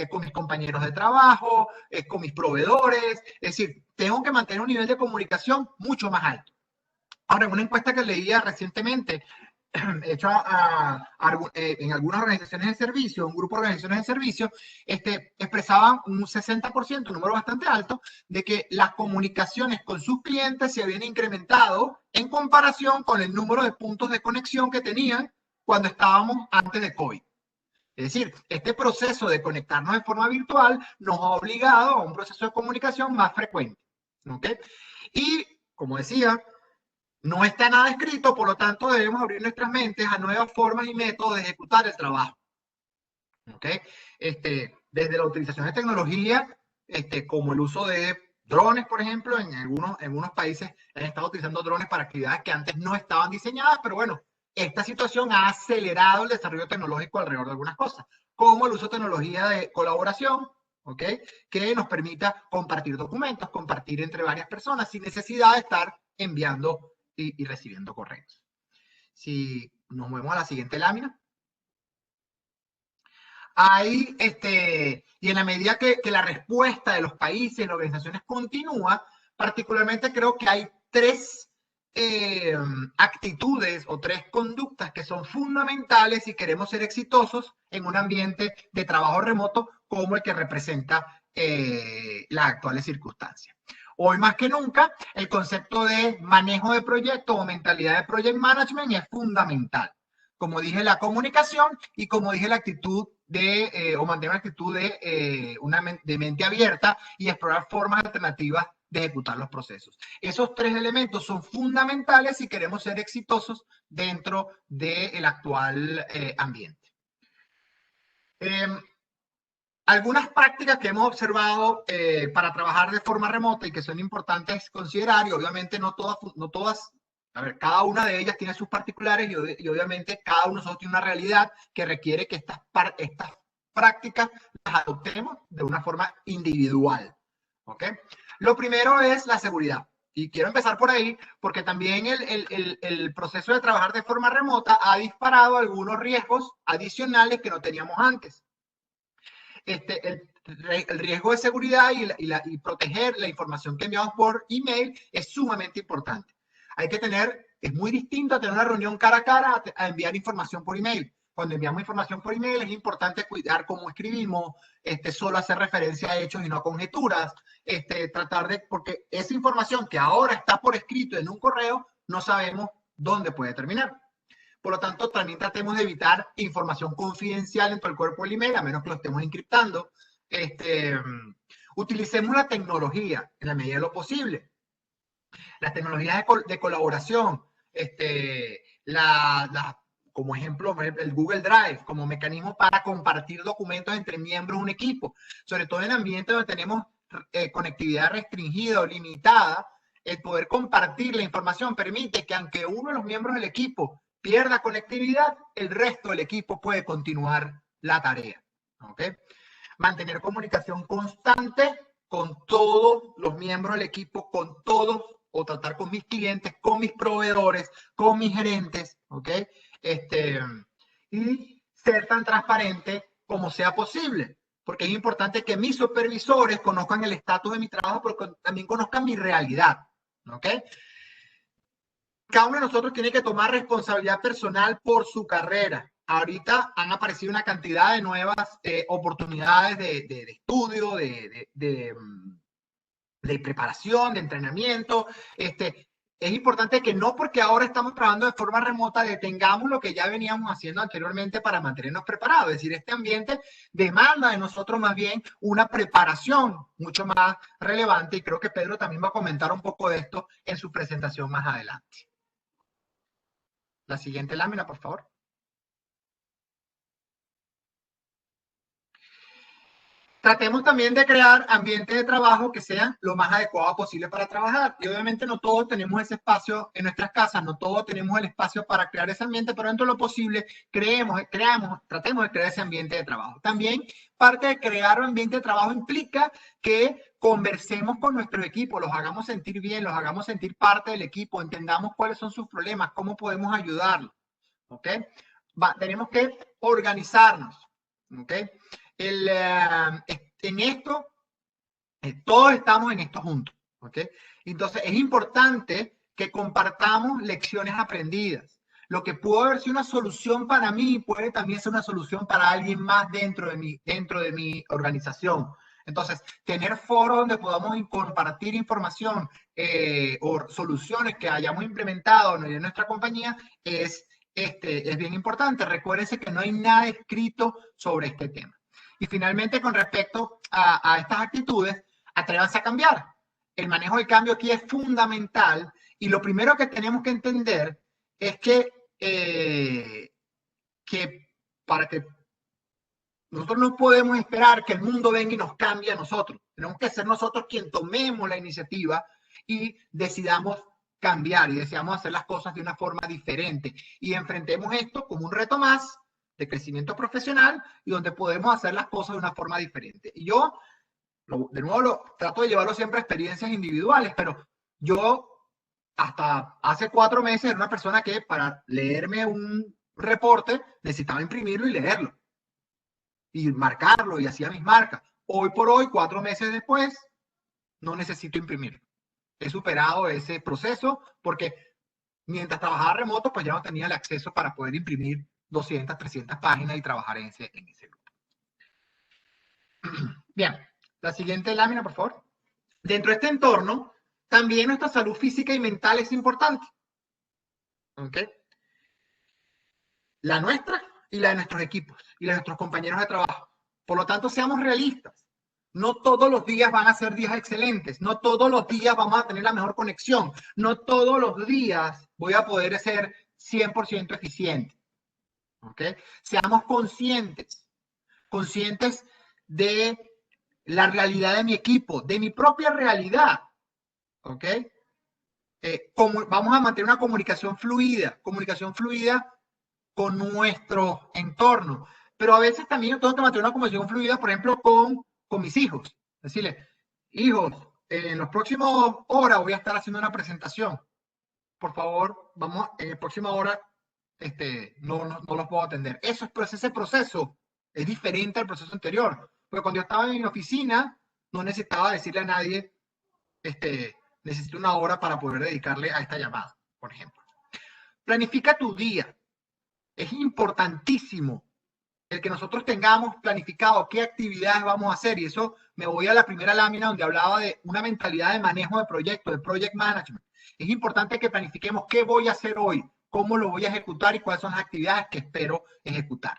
C: con mis compañeros de trabajo, con mis proveedores. Es decir, tengo que mantener un nivel de comunicación mucho más alto. Ahora, en una encuesta que leía recientemente, hecho en algunas organizaciones de servicio, un grupo de organizaciones de servicio, expresaban un 60%, un número bastante alto, de que las comunicaciones con sus clientes se habían incrementado en comparación con el número de puntos de conexión que tenían cuando estábamos antes de COVID. Es decir, este proceso de conectarnos de forma virtual nos ha obligado a un proceso de comunicación más frecuente. ¿Okay? Y, como decía, no está nada escrito, por lo tanto debemos abrir nuestras mentes a nuevas formas y métodos de ejecutar el trabajo. ¿Okay? Desde la utilización de tecnología, como el uso de drones, por ejemplo, en algunos países han estado utilizando drones para actividades que antes no estaban diseñadas, pero bueno, esta situación ha acelerado el desarrollo tecnológico alrededor de algunas cosas, como el uso de tecnología de colaboración, ¿okay? Que nos permita compartir documentos, compartir entre varias personas sin necesidad de estar enviando y recibiendo correos. Si nos movemos a la siguiente lámina. Ahí, y en la medida que la respuesta de los países y las organizaciones continúa, particularmente creo que hay tres actitudes o tres conductas que son fundamentales si queremos ser exitosos en un ambiente de trabajo remoto como el que representa las actuales circunstancias. Hoy más que nunca, el concepto de manejo de proyecto o mentalidad de project management es fundamental. Como dije, la comunicación y como dije, la actitud o mantener una actitud de mente abierta y explorar formas alternativas de ejecutar los procesos. Esos tres elementos son fundamentales si queremos ser exitosos dentro del actual ambiente. Algunas prácticas que hemos observado para trabajar de forma remota y que son importantes considerar, y obviamente no todas, a ver, cada una de ellas tiene sus particulares y obviamente cada uno de nosotros tiene una realidad que requiere que estas prácticas las adoptemos de una forma individual. ¿Okay? Lo primero es la seguridad. Y quiero empezar por ahí porque también el proceso de trabajar de forma remota ha disparado algunos riesgos adicionales que no teníamos antes. El riesgo de seguridad y proteger la información que enviamos por email es sumamente importante. Es muy distinto a tener una reunión cara a cara a enviar información por email. cuando enviamos información por email, es importante cuidar cómo escribimos, solo hacer referencia a hechos y no a conjeturas, tratar de, porque esa información que ahora está por escrito en un correo, no sabemos dónde puede terminar. Por lo tanto, también tratemos de evitar información confidencial dentro del cuerpo del email, a menos que lo estemos encriptando. Utilicemos la tecnología en la medida de lo posible. Las tecnologías de colaboración, como ejemplo, el Google Drive, como mecanismo para compartir documentos entre miembros de un equipo, sobre todo en ambientes donde tenemos conectividad restringida o limitada. El poder compartir la información permite que aunque uno de los miembros del equipo pierda conectividad, el resto del equipo puede continuar la tarea. ¿Okay? Mantener comunicación constante con todos los miembros del equipo, con todos, o tratar con mis clientes, con mis proveedores, con mis gerentes, ¿ok? Y ser tan transparente como sea posible, porque es importante que mis supervisores conozcan el estatus de mi trabajo, pero también conozcan mi realidad, ¿ok? Cada uno de nosotros tiene que tomar responsabilidad personal por su carrera. Ahorita han aparecido una cantidad de nuevas oportunidades de estudio, de preparación, de entrenamiento. Es importante que no porque ahora estamos trabajando de forma remota detengamos lo que ya veníamos haciendo anteriormente para mantenernos preparados. Es decir, este ambiente demanda de nosotros más bien una preparación mucho más relevante, y creo que Pedro también va a comentar un poco de esto en su presentación más adelante. La siguiente lámina, por favor. Tratemos también de crear ambientes de trabajo que sean lo más adecuados posible para trabajar. Y obviamente no todos tenemos ese espacio en nuestras casas, no todos tenemos el espacio para crear ese ambiente, pero dentro de lo posible tratemos de crear ese ambiente de trabajo. También parte de crear un ambiente de trabajo implica que conversemos con nuestro equipo, los hagamos sentir bien, los hagamos sentir parte del equipo, entendamos cuáles son sus problemas, cómo podemos ayudarlos. ¿Ok? Tenemos que organizarnos. ¿Ok? En esto, todos estamos en esto juntos, ¿ok? Entonces, es importante que compartamos lecciones aprendidas. Lo que pudo haber sido una solución para mí puede también ser una solución para alguien más dentro de mi organización. Entonces, tener foros donde podamos compartir información o soluciones que hayamos implementado en nuestra compañía es bien importante. Recuérdense que no hay nada escrito sobre este tema. Y finalmente, con respecto a estas actitudes, atrévanse a cambiar. El manejo del cambio aquí es fundamental, y lo primero que tenemos que entender es que para que nosotros no podemos esperar que el mundo venga y nos cambie a nosotros. Tenemos que ser nosotros quien tomemos la iniciativa y decidamos cambiar y decidamos hacer las cosas de una forma diferente, y enfrentemos esto como un reto más de crecimiento profesional y donde podemos hacer las cosas de una forma diferente. Y yo, de nuevo, trato de llevarlo siempre a experiencias individuales, pero yo hasta hace 4 meses era una persona que para leerme un reporte necesitaba imprimirlo y leerlo y marcarlo, y hacía mis marcas. Hoy por hoy, 4 meses después, no necesito imprimirlo. He superado ese proceso porque mientras trabajaba remoto, pues ya no tenía el acceso para poder imprimir 200, 300 páginas y trabajar en ese grupo. Bien, la siguiente lámina, por favor. Dentro de este entorno, también nuestra salud física y mental es importante. ¿Ok? La nuestra y la de nuestros equipos y la de nuestros compañeros de trabajo. Por lo tanto, seamos realistas. No todos los días van a ser días excelentes. No todos los días vamos a tener la mejor conexión. No todos los días voy a poder ser 100% eficiente. ¿Ok? Seamos conscientes de la realidad de mi equipo, de mi propia realidad. ¿Ok? Vamos a mantener una comunicación fluida con nuestro entorno. Pero a veces también tengo que mantener una comunicación fluida, por ejemplo, con mis hijos. Decirles, hijos, en los próximos horas voy a estar haciendo una presentación. Por favor, vamos, en la próxima hora no los puedo atender. Ese proceso es diferente al proceso anterior. Porque cuando yo estaba en mi oficina, no necesitaba decirle a nadie, necesito una hora para poder dedicarle a esta llamada, por ejemplo. Planifica tu día. Es importantísimo el que nosotros tengamos planificado qué actividades vamos a hacer, y eso me voy a la primera lámina donde hablaba de una mentalidad de manejo de proyectos, de project management. Es importante que planifiquemos qué voy a hacer hoy, cómo lo voy a ejecutar y cuáles son las actividades que espero ejecutar.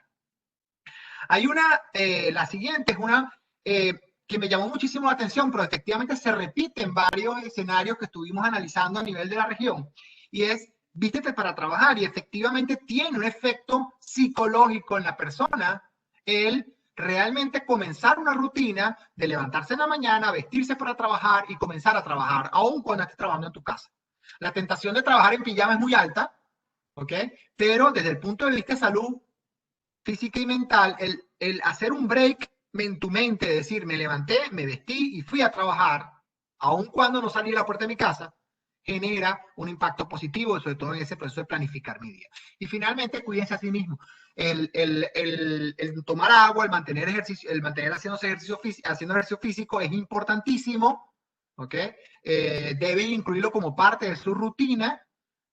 C: Hay una, la siguiente es una que me llamó muchísimo la atención, pero efectivamente se repite en varios escenarios que estuvimos analizando a nivel de la región, y es vístete para trabajar, y efectivamente tiene un efecto psicológico en la persona el realmente comenzar una rutina de levantarse en la mañana, vestirse para trabajar y comenzar a trabajar, aun cuando estés trabajando en tu casa. La tentación de trabajar en pijama es muy alta, ¿ok? Pero desde el punto de vista de salud física y mental, el hacer un break en tu mente, decir, me levanté, me vestí y fui a trabajar, aun cuando no salí a la puerta de mi casa, genera un impacto positivo, sobre todo en ese proceso de planificar mi día. Y finalmente, cuídense a sí mismos. El tomar agua, el mantener ejercicio, el mantener haciendo ejercicio físico es importantísimo, ¿ok? Deben incluirlo como parte de su rutina.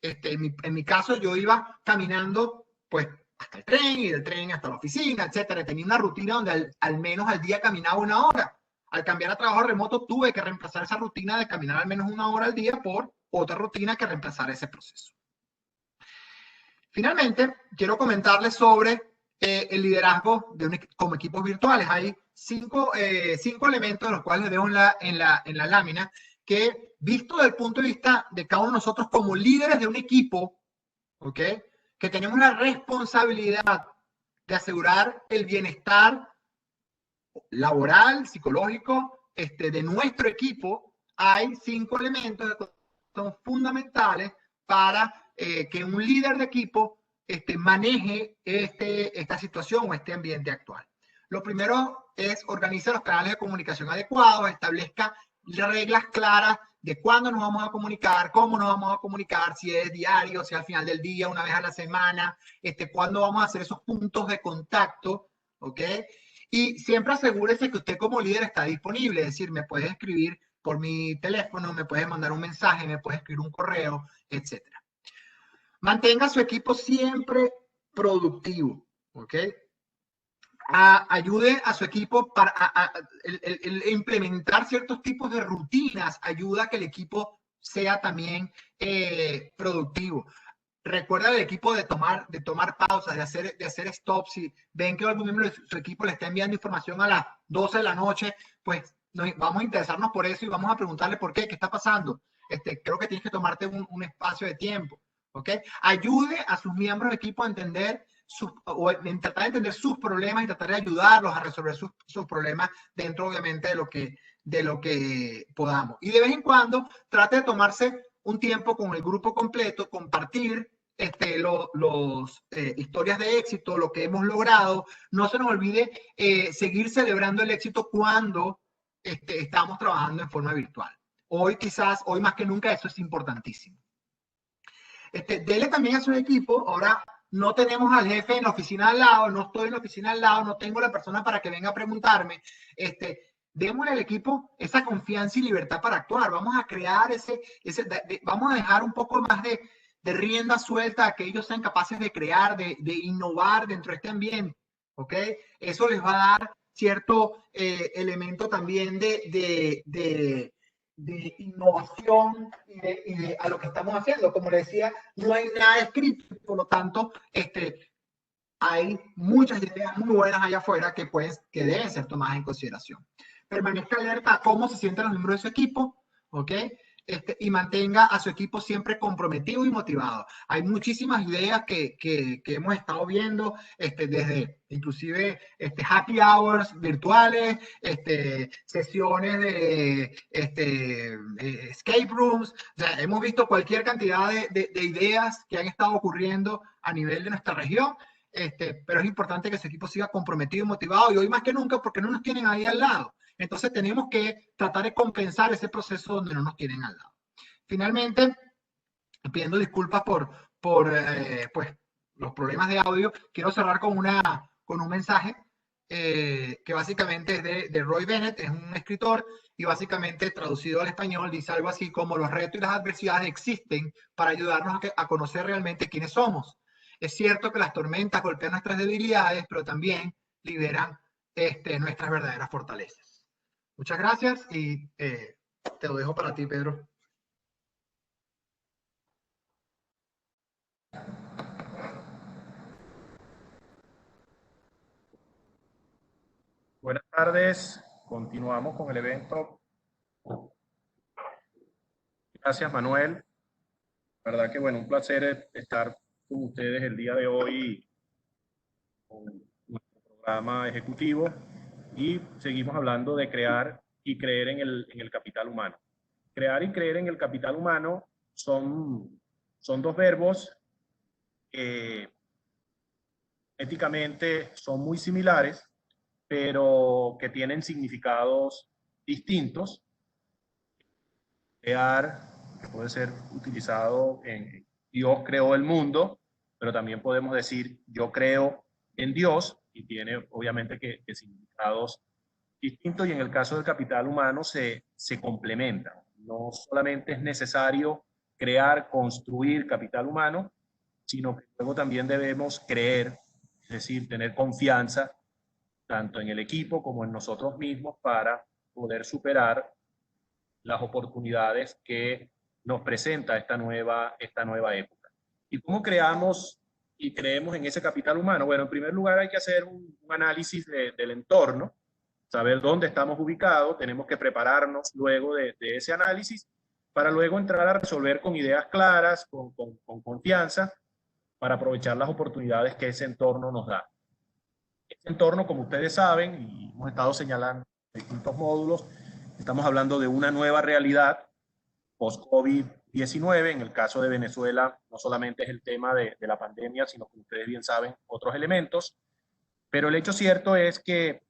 C: En mi caso, yo iba caminando, pues, hasta el tren y del tren hasta la oficina, etcétera. Tenía una rutina donde al menos al día caminaba 1 hora. Al cambiar a trabajo remoto tuve que reemplazar esa rutina de caminar al menos 1 hora al día por otra rutina que reemplazara ese proceso. Finalmente, quiero comentarles sobre el liderazgo como equipos virtuales. Hay cinco elementos, los cuales les dejo en la lámina, que visto desde el punto de vista de cada uno de nosotros como líderes de un equipo, ¿ok? Que tenemos la responsabilidad de asegurar el bienestar laboral, psicológico, de nuestro equipo. Hay 5 elementos que son fundamentales para que un líder de equipo maneje esta situación o este ambiente actual. Lo primero es organizar los canales de comunicación adecuados, establezca reglas claras de cuándo nos vamos a comunicar, cómo nos vamos a comunicar, si es diario, si es al final del día, una vez a la semana, cuándo vamos a hacer esos puntos de contacto, ¿ok? Y siempre asegúrese que usted como líder está disponible, es decir, me puede escribir por mi teléfono, me puede mandar un mensaje, me puede escribir un correo, etc. Mantenga a su equipo siempre productivo, ¿ok? Ayude a su equipo para el implementar ciertos tipos de rutinas, ayuda a que el equipo sea también productivo. Recuerda al equipo de tomar pausas, de hacer stops. Si ven que algún miembro de su equipo le está enviando información a las 12 de la noche, pues vamos a interesarnos por eso y vamos a preguntarle por qué está pasando. Creo que tienes que tomarte un espacio de tiempo, ¿ok? Ayude a sus miembros de equipo a entender tratar de entender sus problemas y tratar de ayudarlos a resolver sus problemas dentro, obviamente, de lo que podamos. Y de vez en cuando trate de tomarse un tiempo con el grupo completo, compartir historias de éxito, lo que hemos logrado. No se nos olvide seguir celebrando el éxito cuando estamos trabajando en forma virtual. Hoy más que nunca, eso es importantísimo. Dele también a su equipo. Ahora no tenemos al jefe en la oficina al lado, no estoy en la oficina al lado, no tengo la persona para que venga a preguntarme. Démosle al equipo esa confianza y libertad para actuar. Vamos a crear vamos a dejar un poco más de rienda suelta a que ellos sean capaces de crear, de innovar dentro de este ambiente, ¿ok? Eso les va a dar cierto elemento también de innovación y a lo que estamos haciendo. Como les decía, no hay nada escrito, por lo tanto, hay muchas ideas muy buenas allá afuera que deben ser tomadas en consideración. Permanezca alerta a cómo se sienten los miembros de su equipo, ¿ok? Y mantenga a su equipo siempre comprometido y motivado. Hay muchísimas ideas que hemos estado viendo, desde inclusive happy hours virtuales, sesiones de escape rooms. O sea, hemos visto cualquier cantidad de ideas que han estado ocurriendo a nivel de nuestra región. Pero es importante que ese equipo siga comprometido y motivado, y hoy más que nunca porque no nos tienen ahí al lado. Entonces tenemos que tratar de compensar ese proceso donde no nos tienen al lado. Finalmente, pidiendo disculpas por pues, los problemas de audio, quiero cerrar con un mensaje que básicamente es de Roy Bennett, es un escritor, y básicamente traducido al español dice algo así como: los retos y las adversidades existen para ayudarnos a conocer realmente quiénes somos. Es cierto que las tormentas golpean nuestras debilidades, pero también liberan nuestras verdaderas fortalezas. Muchas gracias y te lo dejo para ti, Pedro.
D: Buenas tardes, continuamos con el evento. Gracias, Manuel. La verdad que bueno, un placer estar con ustedes el día de hoy con nuestro programa ejecutivo y seguimos hablando de crear y creer en el capital humano. Crear y creer en el capital humano son dos verbos que éticamente son muy similares, pero que tienen significados distintos. Crear, que puede ser utilizado en Dios creó el mundo, pero también podemos decir yo creo en Dios, y tiene obviamente que significados distintos, y en el caso del capital humano se complementan. No solamente es necesario crear, construir capital humano, sino que luego también debemos creer, es decir, tener confianza tanto en el equipo como en nosotros mismos para poder superar las oportunidades que nos presenta esta nueva época. ¿Y cómo creamos y creemos en ese capital humano? Bueno, en primer lugar hay que hacer un análisis del entorno, saber dónde estamos ubicados, tenemos que prepararnos luego de ese análisis para luego entrar a resolver con ideas claras, con confianza, para aprovechar las oportunidades que ese entorno nos da. Este entorno, como ustedes saben, y hemos estado señalando en distintos módulos, estamos hablando de una nueva realidad post-COVID-19. En el caso de Venezuela, no solamente es el tema de la pandemia, sino que ustedes bien saben otros elementos. Pero el hecho cierto es que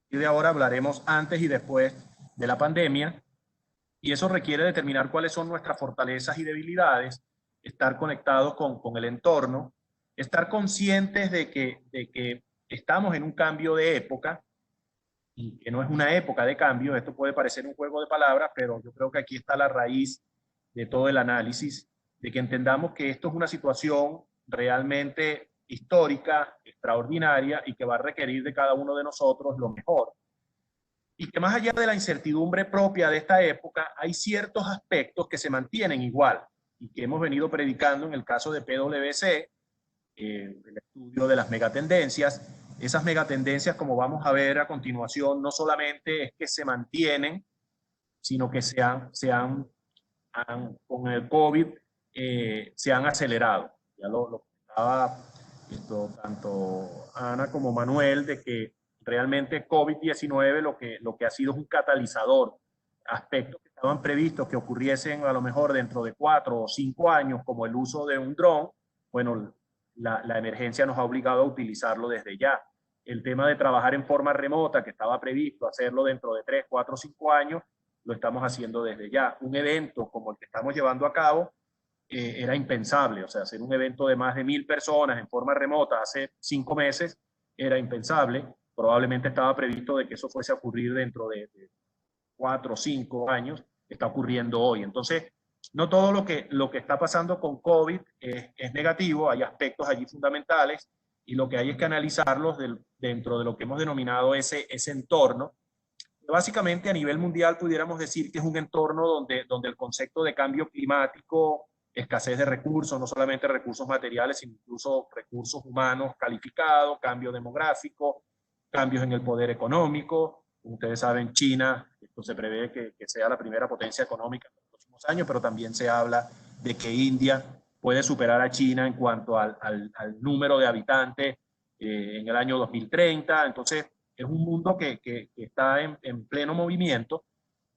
D: de ahora hablaremos antes y después de la pandemia, y eso requiere determinar cuáles son nuestras fortalezas y debilidades, estar conectados con el entorno, estar conscientes de que estamos en un cambio de época y que no es una época de cambio. Esto puede parecer un juego de palabras, pero yo creo que aquí está la raíz de todo el análisis, de que entendamos que esto es una situación realmente histórica, extraordinaria, y que va a requerir de cada uno de nosotros lo mejor. Y que más allá de la incertidumbre propia de esta época, hay ciertos aspectos que se mantienen igual y que hemos venido predicando en el caso de PwC, el estudio de las megatendencias. Esas megatendencias, como vamos a ver a continuación, no solamente es que se mantienen, sino que con el COVID se han acelerado. Ya lo comentaba tanto Ana como Manuel, de que realmente COVID-19 lo que ha sido es un catalizador. Aspectos que estaban previstos que ocurriesen a lo mejor dentro de 4 o 5 años, como el uso de un dron, bueno, la emergencia nos ha obligado a utilizarlo desde ya. El tema de trabajar en forma remota, que estaba previsto hacerlo dentro de 3, 4, 5 años, lo estamos haciendo desde ya. Un evento como el que estamos llevando a cabo era impensable. O sea, hacer un evento de más de 1000 personas en forma remota hace 5 meses era impensable. Probablemente estaba previsto de que eso fuese a ocurrir dentro de 4 o 5 años. Está ocurriendo hoy. Entonces, no todo lo que está pasando con COVID es negativo. Hay aspectos allí fundamentales y lo que hay es que analizarlos dentro de lo que hemos denominado ese entorno. Básicamente, a nivel mundial pudiéramos decir que es un entorno donde el concepto de cambio climático, escasez de recursos, no solamente recursos materiales, sino incluso recursos humanos calificados, cambio demográfico, cambios en el poder económico. Como ustedes saben, China, esto se prevé que sea la primera potencia económica en los próximos años, pero también se habla de que India puede superar a China en cuanto al número de habitantes en el año 2030. Entonces, es un mundo que está en pleno movimiento,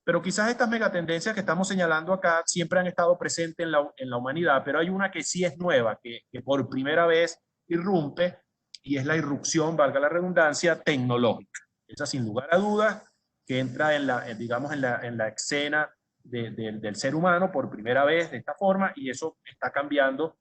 D: pero quizás estas megatendencias que estamos señalando acá siempre han estado presentes en la humanidad, pero hay una que sí es nueva, que por primera vez irrumpe, y es la irrupción, valga la redundancia, tecnológica. Esa, sin lugar a dudas, que entra en la escena del ser humano por primera vez de esta forma, y eso está cambiando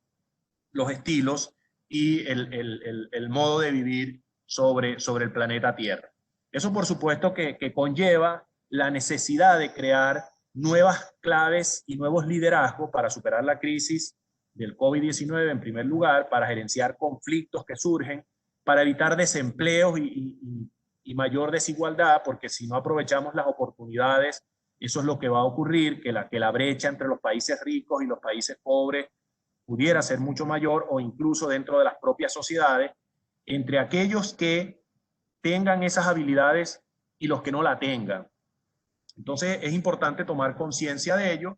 D: los estilos y el modo de vivir sobre el planeta Tierra. Eso, por supuesto, que conlleva la necesidad de crear nuevas claves y nuevos liderazgos para superar la crisis del COVID-19 en primer lugar, para gerenciar conflictos que surgen, para evitar desempleos y mayor desigualdad, porque si no aprovechamos las oportunidades, eso es lo que va a ocurrir, que la brecha entre los países ricos y los países pobres pudiera ser mucho mayor, o incluso dentro de las propias sociedades, entre aquellos que tengan esas habilidades y los que no la tengan. Entonces es importante tomar conciencia de ello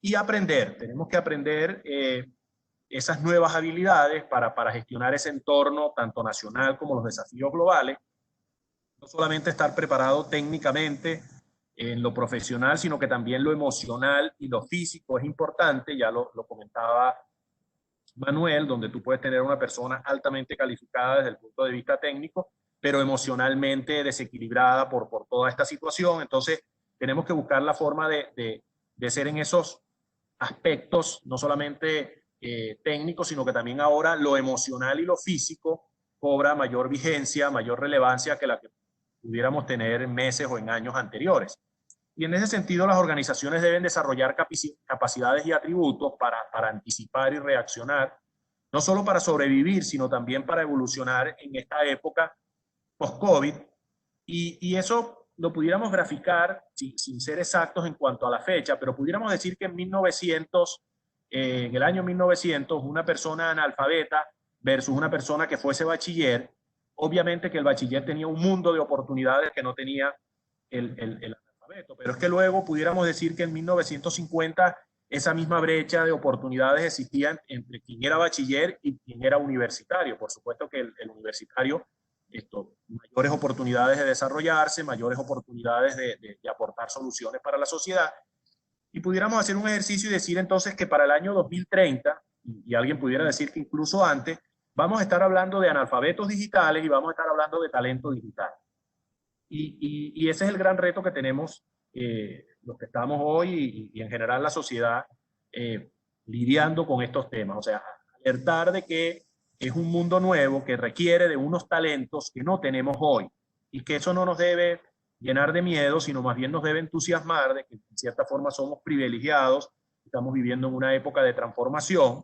D: y aprender. Tenemos que aprender esas nuevas habilidades para gestionar ese entorno, tanto nacional como los desafíos globales. No solamente estar preparado técnicamente en lo profesional, sino que también lo emocional y lo físico es importante. Ya lo comentaba Manuel, donde tú puedes tener una persona altamente calificada desde el punto de vista técnico, pero emocionalmente desequilibrada por toda esta situación. Entonces, tenemos que buscar la forma de ser en esos aspectos, no solamente técnicos, sino que también ahora lo emocional y lo físico cobra mayor vigencia, mayor relevancia que la que pudiéramos tener en meses o en años anteriores. Y en ese sentido, las organizaciones deben desarrollar capacidades y atributos para anticipar y reaccionar, no solo para sobrevivir, sino también para evolucionar en esta época post-COVID. Y eso lo pudiéramos graficar sin ser exactos en cuanto a la fecha, pero pudiéramos decir que en el año 1900, una persona analfabeta versus una persona que fuese bachiller, obviamente que el bachiller tenía un mundo de oportunidades que no tenía el analfabeto, pero es que luego pudiéramos decir que en 1950 esa misma brecha de oportunidades existía entre quien era bachiller y quien era universitario. Por supuesto que el universitario, mayores oportunidades de desarrollarse, mayores oportunidades de aportar soluciones para la sociedad. Y pudiéramos hacer un ejercicio y decir entonces que para el año 2030, y alguien pudiera decir que incluso antes, vamos a estar hablando de analfabetos digitales y vamos a estar hablando de talento digital. Y ese es el gran reto que tenemos los que estamos hoy y en general la sociedad lidiando con estos temas. O sea, alertar de que es un mundo nuevo que requiere de unos talentos que no tenemos hoy y que eso no nos debe llenar de miedo, sino más bien nos debe entusiasmar de que en cierta forma somos privilegiados, estamos viviendo en una época de transformación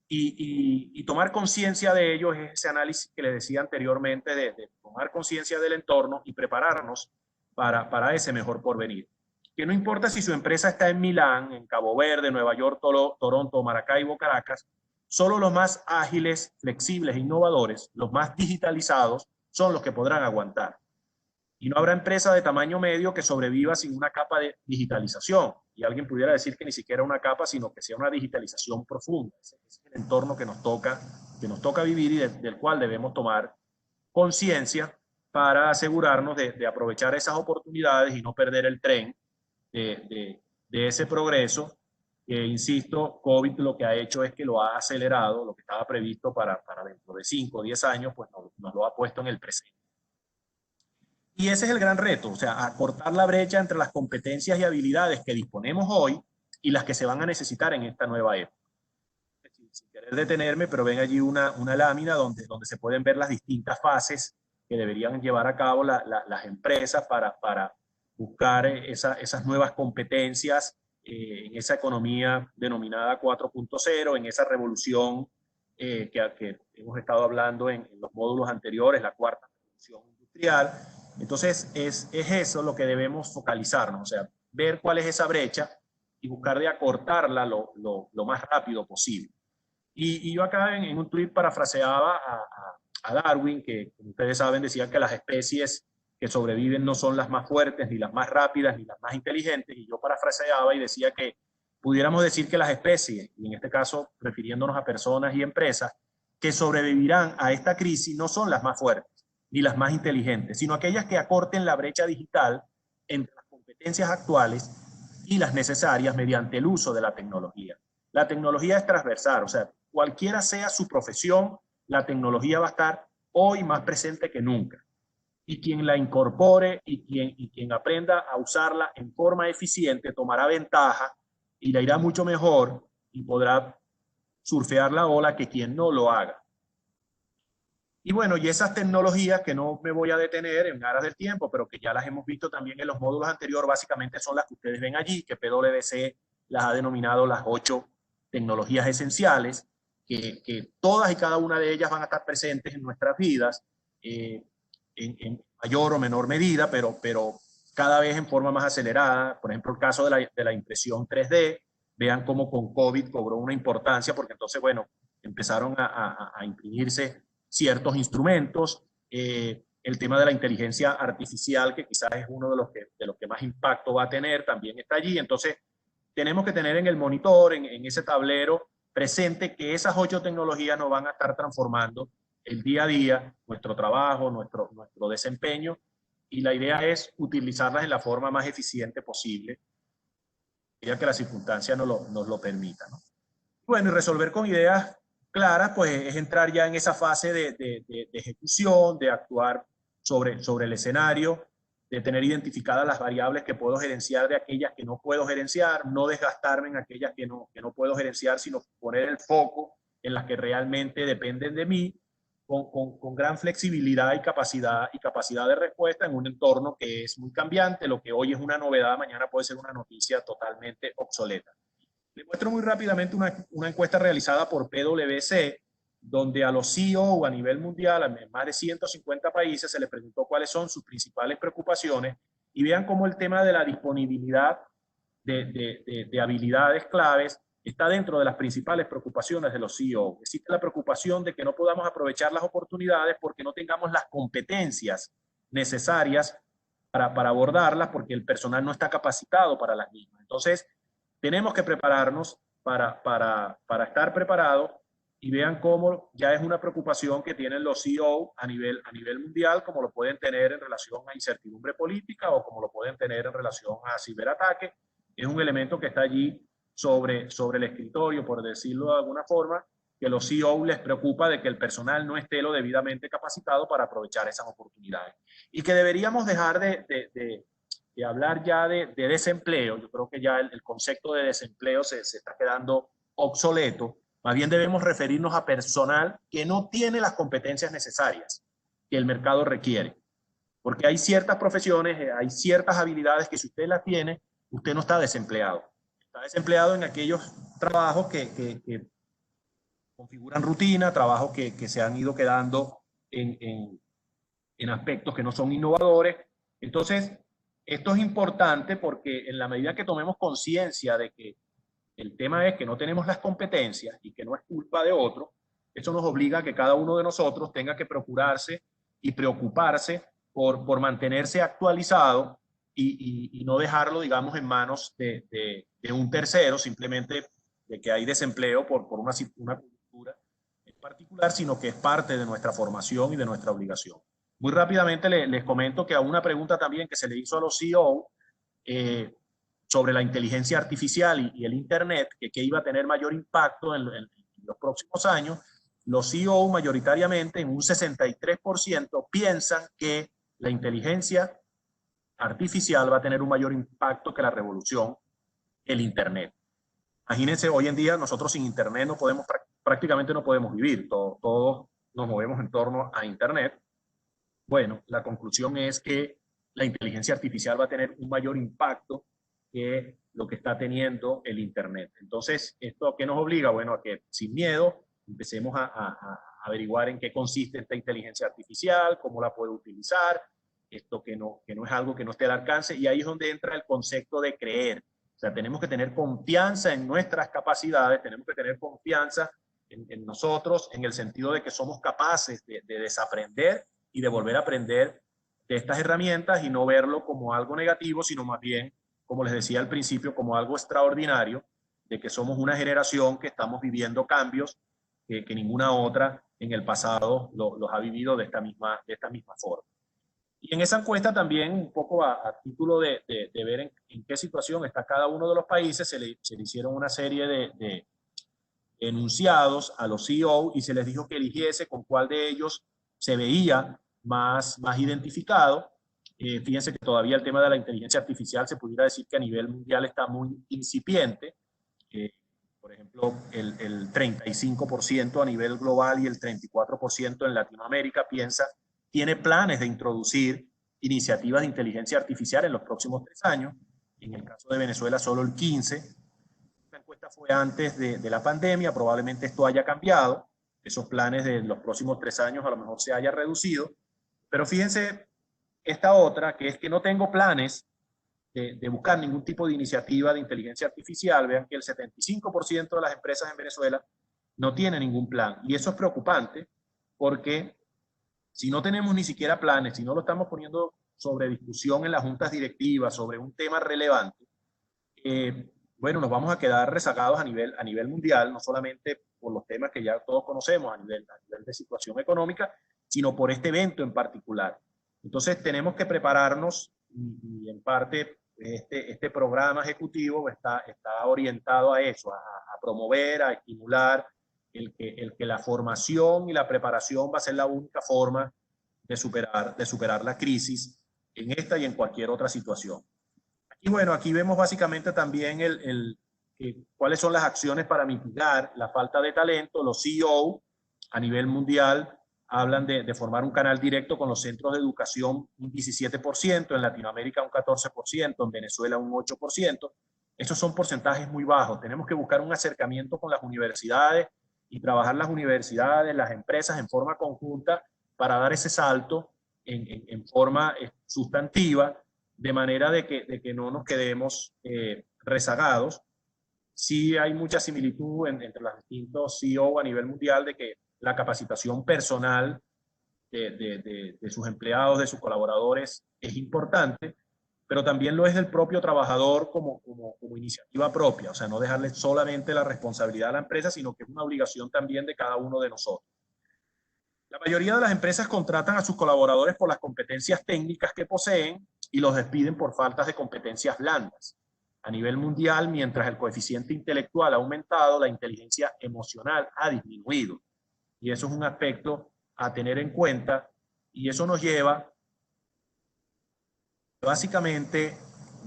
D: y tomar conciencia de ello es ese análisis que les decía anteriormente de tomar conciencia del entorno y prepararnos para ese mejor porvenir. Que no importa si su empresa está en Milán, en Cabo Verde, Nueva York, Toronto, Maracaibo, Caracas, solo los más ágiles, flexibles e innovadores, los más digitalizados, son los que podrán aguantar. Y no habrá empresa de tamaño medio que sobreviva sin una capa de digitalización. Y alguien pudiera decir que ni siquiera una capa, sino que sea una digitalización profunda. Ese es el entorno que nos toca vivir y del cual debemos tomar conciencia para asegurarnos de aprovechar esas oportunidades y no perder el tren de ese progreso que, insisto, COVID lo que ha hecho es que lo ha acelerado, lo que estaba previsto para dentro de 5 o 10 años, pues nos lo ha puesto en el presente. Y ese es el gran reto, o sea, acortar la brecha entre las competencias y habilidades que disponemos hoy y las que se van a necesitar en esta nueva época. Sin querer detenerme, pero ven allí una lámina donde se pueden ver las distintas fases que deberían llevar a cabo las empresas para buscar esas nuevas competencias en esa economía denominada 4.0, en esa revolución que hemos estado hablando en los módulos anteriores, la cuarta revolución industrial. Entonces, es eso lo que debemos focalizarnos, o sea, ver cuál es esa brecha y buscar de acortarla lo más rápido posible. Y yo acá en un tweet parafraseaba a Darwin, que como ustedes saben decía que las especies que sobreviven no son las más fuertes, ni las más rápidas, ni las más inteligentes, y yo parafraseaba y decía que pudiéramos decir que las especies, y en este caso refiriéndonos a personas y empresas, que sobrevivirán a esta crisis no son las más fuertes ni las más inteligentes, sino aquellas que acorten la brecha digital entre las competencias actuales y las necesarias mediante el uso de la tecnología. La tecnología es transversal, o sea, cualquiera sea su profesión, la tecnología va a estar hoy más presente que nunca. Y quien la incorpore y quien aprenda a usarla en forma eficiente tomará ventaja y le irá mucho mejor y podrá surfear la ola que quien no lo haga. Y bueno, y esas tecnologías que no me voy a detener en aras del tiempo, pero que ya las hemos visto también en los módulos anteriores, básicamente son las que ustedes ven allí, que PwC las ha denominado las 8 tecnologías esenciales, que todas y cada una de ellas van a estar presentes en nuestras vidas en mayor o menor medida, pero cada vez en forma más acelerada. Por ejemplo, el caso de la impresión 3D, vean cómo con COVID cobró una importancia, porque entonces, bueno, empezaron a imprimirse ciertos instrumentos. El tema de la inteligencia artificial, que quizás es uno de los que más impacto va a tener, también está allí. Entonces, tenemos que tener en el monitor, en ese tablero, presente que esas 8 tecnologías nos van a estar transformando el día a día, nuestro trabajo, nuestro desempeño, y la idea es utilizarlas en la forma más eficiente posible, ya que las circunstancias nos lo permitan, ¿no? Bueno, y resolver con ideas claras, pues es entrar ya en esa fase de ejecución, de actuar sobre el escenario, de tener identificadas las variables que puedo gerenciar de aquellas que no puedo gerenciar, no desgastarme en aquellas que no puedo gerenciar, sino poner el foco en las que realmente dependen de mí, con gran flexibilidad y capacidad de respuesta en un entorno que es muy cambiante. Lo que hoy es una novedad, mañana puede ser una noticia totalmente obsoleta. Les muestro muy rápidamente una encuesta realizada por PwC, donde a los CEO a nivel mundial, en más de 150 países, se les preguntó cuáles son sus principales preocupaciones, y vean cómo el tema de la disponibilidad de habilidades claves está dentro de las principales preocupaciones de los CEO. Existe la preocupación de que no podamos aprovechar las oportunidades porque no tengamos las competencias necesarias para abordarlas, porque el personal no está capacitado para las mismas. Entonces, tenemos que prepararnos para estar preparados, y vean cómo ya es una preocupación que tienen los CEO a nivel mundial, como lo pueden tener en relación a incertidumbre política o como lo pueden tener en relación a ciberataque. Es un elemento que está allí sobre el escritorio, por decirlo de alguna forma, que los CEO les preocupa de que el personal no esté lo debidamente capacitado para aprovechar esas oportunidades. Y que deberíamos dejar de hablar ya de desempleo. Yo creo que ya el concepto de desempleo se está quedando obsoleto. Más bien debemos referirnos a personal que no tiene las competencias necesarias que el mercado requiere. Porque hay ciertas profesiones, hay ciertas habilidades que si usted las tiene, usted no está desempleado. Está desempleado en aquellos trabajos que configuran rutina, trabajos que se han ido quedando en aspectos que no son innovadores. Entonces, esto es importante porque en la medida que tomemos conciencia de que el tema es que no tenemos las competencias y que no es culpa de otro, eso nos obliga a que cada uno de nosotros tenga que procurarse y preocuparse por mantenerse actualizado y no dejarlo, digamos, en manos de un tercero, simplemente de que hay desempleo por una cultura en particular, sino que es parte de nuestra formación y de nuestra obligación. Muy rápidamente les comento que a una pregunta también que se le hizo a los CEO sobre la inteligencia artificial y el Internet, que iba a tener mayor impacto en los próximos años, los CEO mayoritariamente, en un 63%, piensan que la inteligencia artificial va a tener un mayor impacto que la revolución, el Internet. Imagínense, hoy en día nosotros sin Internet prácticamente no podemos vivir, todos nos movemos en torno a Internet. Bueno, la conclusión es que la inteligencia artificial va a tener un mayor impacto que lo que está teniendo el Internet. Entonces, ¿esto a qué nos obliga? Bueno, a que sin miedo empecemos a averiguar en qué consiste esta inteligencia artificial, cómo la puedo utilizar, esto que no es algo que no esté al alcance, y ahí es donde entra el concepto de creer. O sea, tenemos que tener confianza en nuestras capacidades, tenemos que tener confianza en nosotros, en el sentido de que somos capaces de desaprender y de volver a aprender de estas herramientas y no verlo como algo negativo, sino más bien, como les decía al principio, como algo extraordinario, de que somos una generación que estamos viviendo cambios que ninguna otra en el pasado los ha vivido de esta misma forma. Y en esa encuesta también, un poco a título de ver en qué situación está cada uno de los países, se le hicieron una serie de enunciados a los CEO y se les dijo que eligiese con cuál de ellos se veía más identificado. Fíjense que todavía el tema de la inteligencia artificial se pudiera decir que a nivel mundial está muy incipiente. Por ejemplo, el 35% a nivel global y el 34% en Latinoamérica tiene planes de introducir iniciativas de inteligencia artificial en los próximos 3 años. En el caso de Venezuela, solo el 15%. Esta encuesta fue fue antes de la pandemia, probablemente esto haya cambiado, esos planes de los próximos 3 años a lo mejor se haya reducido, pero fíjense esta otra, que es que no tengo planes de buscar ningún tipo de iniciativa de inteligencia artificial. Vean que el 75% de las empresas en Venezuela no tiene ningún plan, y eso es preocupante porque si no tenemos ni siquiera planes, si no lo estamos poniendo sobre discusión en las juntas directivas sobre un tema relevante, bueno, nos vamos a quedar rezagados a nivel mundial, no solamente por los temas que ya todos conocemos a nivel de situación económica, sino por este evento en particular. Entonces tenemos que prepararnos y en parte este programa ejecutivo está orientado a eso, a promover, a estimular el que la formación y la preparación va a ser la única forma de superar la crisis en esta y en cualquier otra situación. Y bueno, aquí vemos básicamente también cuáles son las acciones para mitigar la falta de talento. Los CEO a nivel mundial hablan de formar un canal directo con los centros de educación, un 17%, en Latinoamérica un 14%, en Venezuela un 8%. Estos son porcentajes muy bajos. Tenemos que buscar un acercamiento con las universidades y trabajar las universidades, las empresas en forma conjunta para dar ese salto en forma sustantiva, de manera de que no nos quedemos rezagados. Sí hay mucha similitud entre los distintos CEO a nivel mundial de que la capacitación personal de sus empleados, de sus colaboradores, es importante, pero también lo es del propio trabajador como iniciativa propia, o sea, no dejarle solamente la responsabilidad a la empresa, sino que es una obligación también de cada uno de nosotros. La mayoría de las empresas contratan a sus colaboradores por las competencias técnicas que poseen y los despiden por faltas de competencias blandas. A nivel mundial, mientras el coeficiente intelectual ha aumentado, la inteligencia emocional ha disminuido. Y eso es un aspecto a tener en cuenta, y eso nos lleva, básicamente,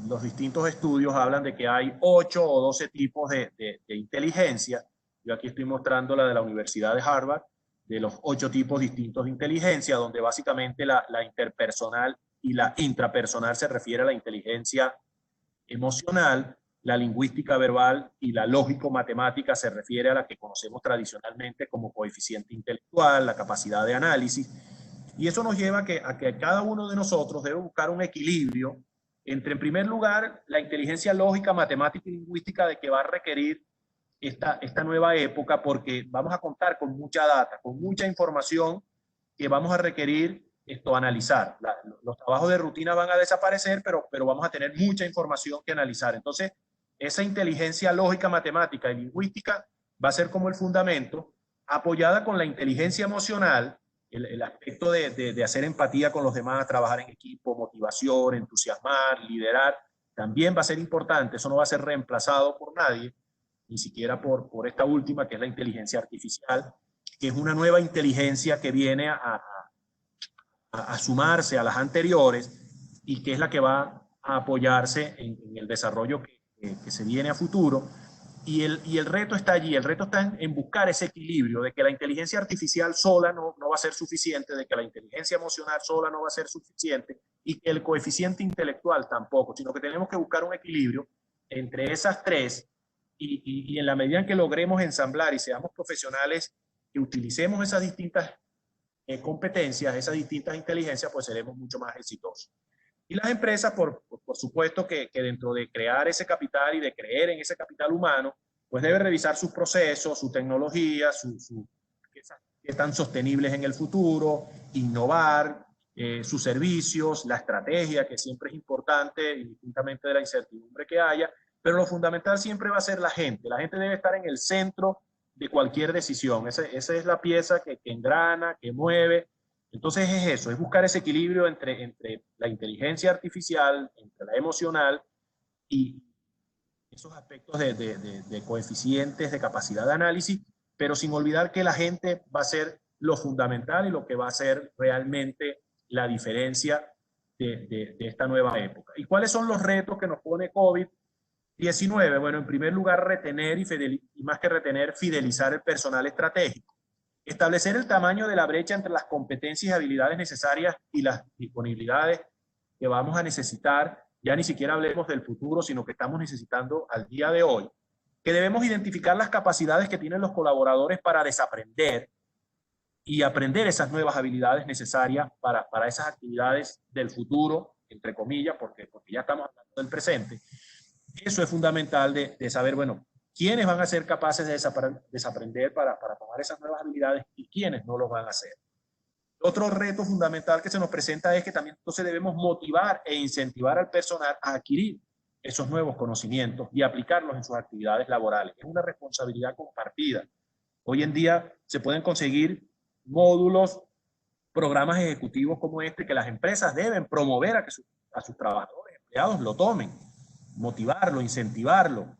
D: los distintos estudios hablan de que hay 8 o 12 tipos de inteligencia. Yo aquí estoy mostrando la de la Universidad de Harvard, de los 8 tipos distintos de inteligencia, donde básicamente la interpersonal y la intrapersonal se refiere a la inteligencia emocional, la lingüística verbal y la lógico-matemática se refiere a la que conocemos tradicionalmente como coeficiente intelectual, la capacidad de análisis. Y eso nos lleva a que cada uno de nosotros debe buscar un equilibrio entre, en primer lugar, la inteligencia lógica, matemática y lingüística de que va a requerir esta nueva época, porque vamos a contar con mucha data, con mucha información que vamos a requerir analizar. Los trabajos de rutina van a desaparecer, pero vamos a tener mucha información que analizar. Entonces, esa inteligencia lógica, matemática y lingüística va a ser como el fundamento, apoyada con la inteligencia emocional, el aspecto de hacer empatía con los demás, trabajar en equipo, motivación, entusiasmar, liderar, también va a ser importante. Eso no va a ser reemplazado por nadie, ni siquiera por esta última, que es la inteligencia artificial, que es una nueva inteligencia que viene a sumarse a las anteriores y que es la que va a apoyarse en el desarrollo que se viene a futuro. Y el reto está allí, el reto está en buscar ese equilibrio de que la inteligencia artificial sola no va a ser suficiente, de que la inteligencia emocional sola no va a ser suficiente y que el coeficiente intelectual tampoco, sino que tenemos que buscar un equilibrio entre esas tres y en la medida en que logremos ensamblar y seamos profesionales que utilicemos esas distintas competencias, esas distintas inteligencias, pues seremos mucho más exitosos. Y las empresas, por supuesto que dentro de crear ese capital y de creer en ese capital humano, pues debe revisar sus procesos, su tecnología, qué tan sostenibles en el futuro, innovar sus servicios, la estrategia, que siempre es importante, indistintamente de la incertidumbre que haya, pero lo fundamental siempre va a ser la gente. La gente debe estar en el centro de cualquier decisión. Esa es la pieza que engrana, que mueve. Entonces es eso, es buscar ese equilibrio entre la inteligencia artificial, entre la emocional y esos aspectos de coeficientes, de capacidad de análisis, pero sin olvidar que la gente va a ser lo fundamental y lo que va a ser realmente la diferencia de esta nueva época. ¿Y cuáles son los retos que nos pone COVID-19? Bueno, en primer lugar, retener y más que retener, fidelizar el personal estratégico. Establecer el tamaño de la brecha entre las competencias y habilidades necesarias y las disponibilidades que vamos a necesitar. Ya ni siquiera hablemos del futuro, sino que estamos necesitando al día de hoy. que debemos identificar las capacidades que tienen los colaboradores para desaprender y aprender esas nuevas habilidades necesarias para esas actividades del futuro, entre comillas, porque ya estamos hablando del presente. Eso es fundamental de saber, bueno, quiénes van a ser capaces de desaprender para tomar esas nuevas habilidades y quiénes no lo van a hacer. Otro reto fundamental que se nos presenta es que también entonces debemos motivar e incentivar al personal a adquirir esos nuevos conocimientos y aplicarlos en sus actividades laborales. Es una responsabilidad compartida. Hoy en día se pueden conseguir módulos, programas ejecutivos como este que las empresas deben promover a que a sus trabajadores, empleados lo tomen, motivarlo, incentivarlo.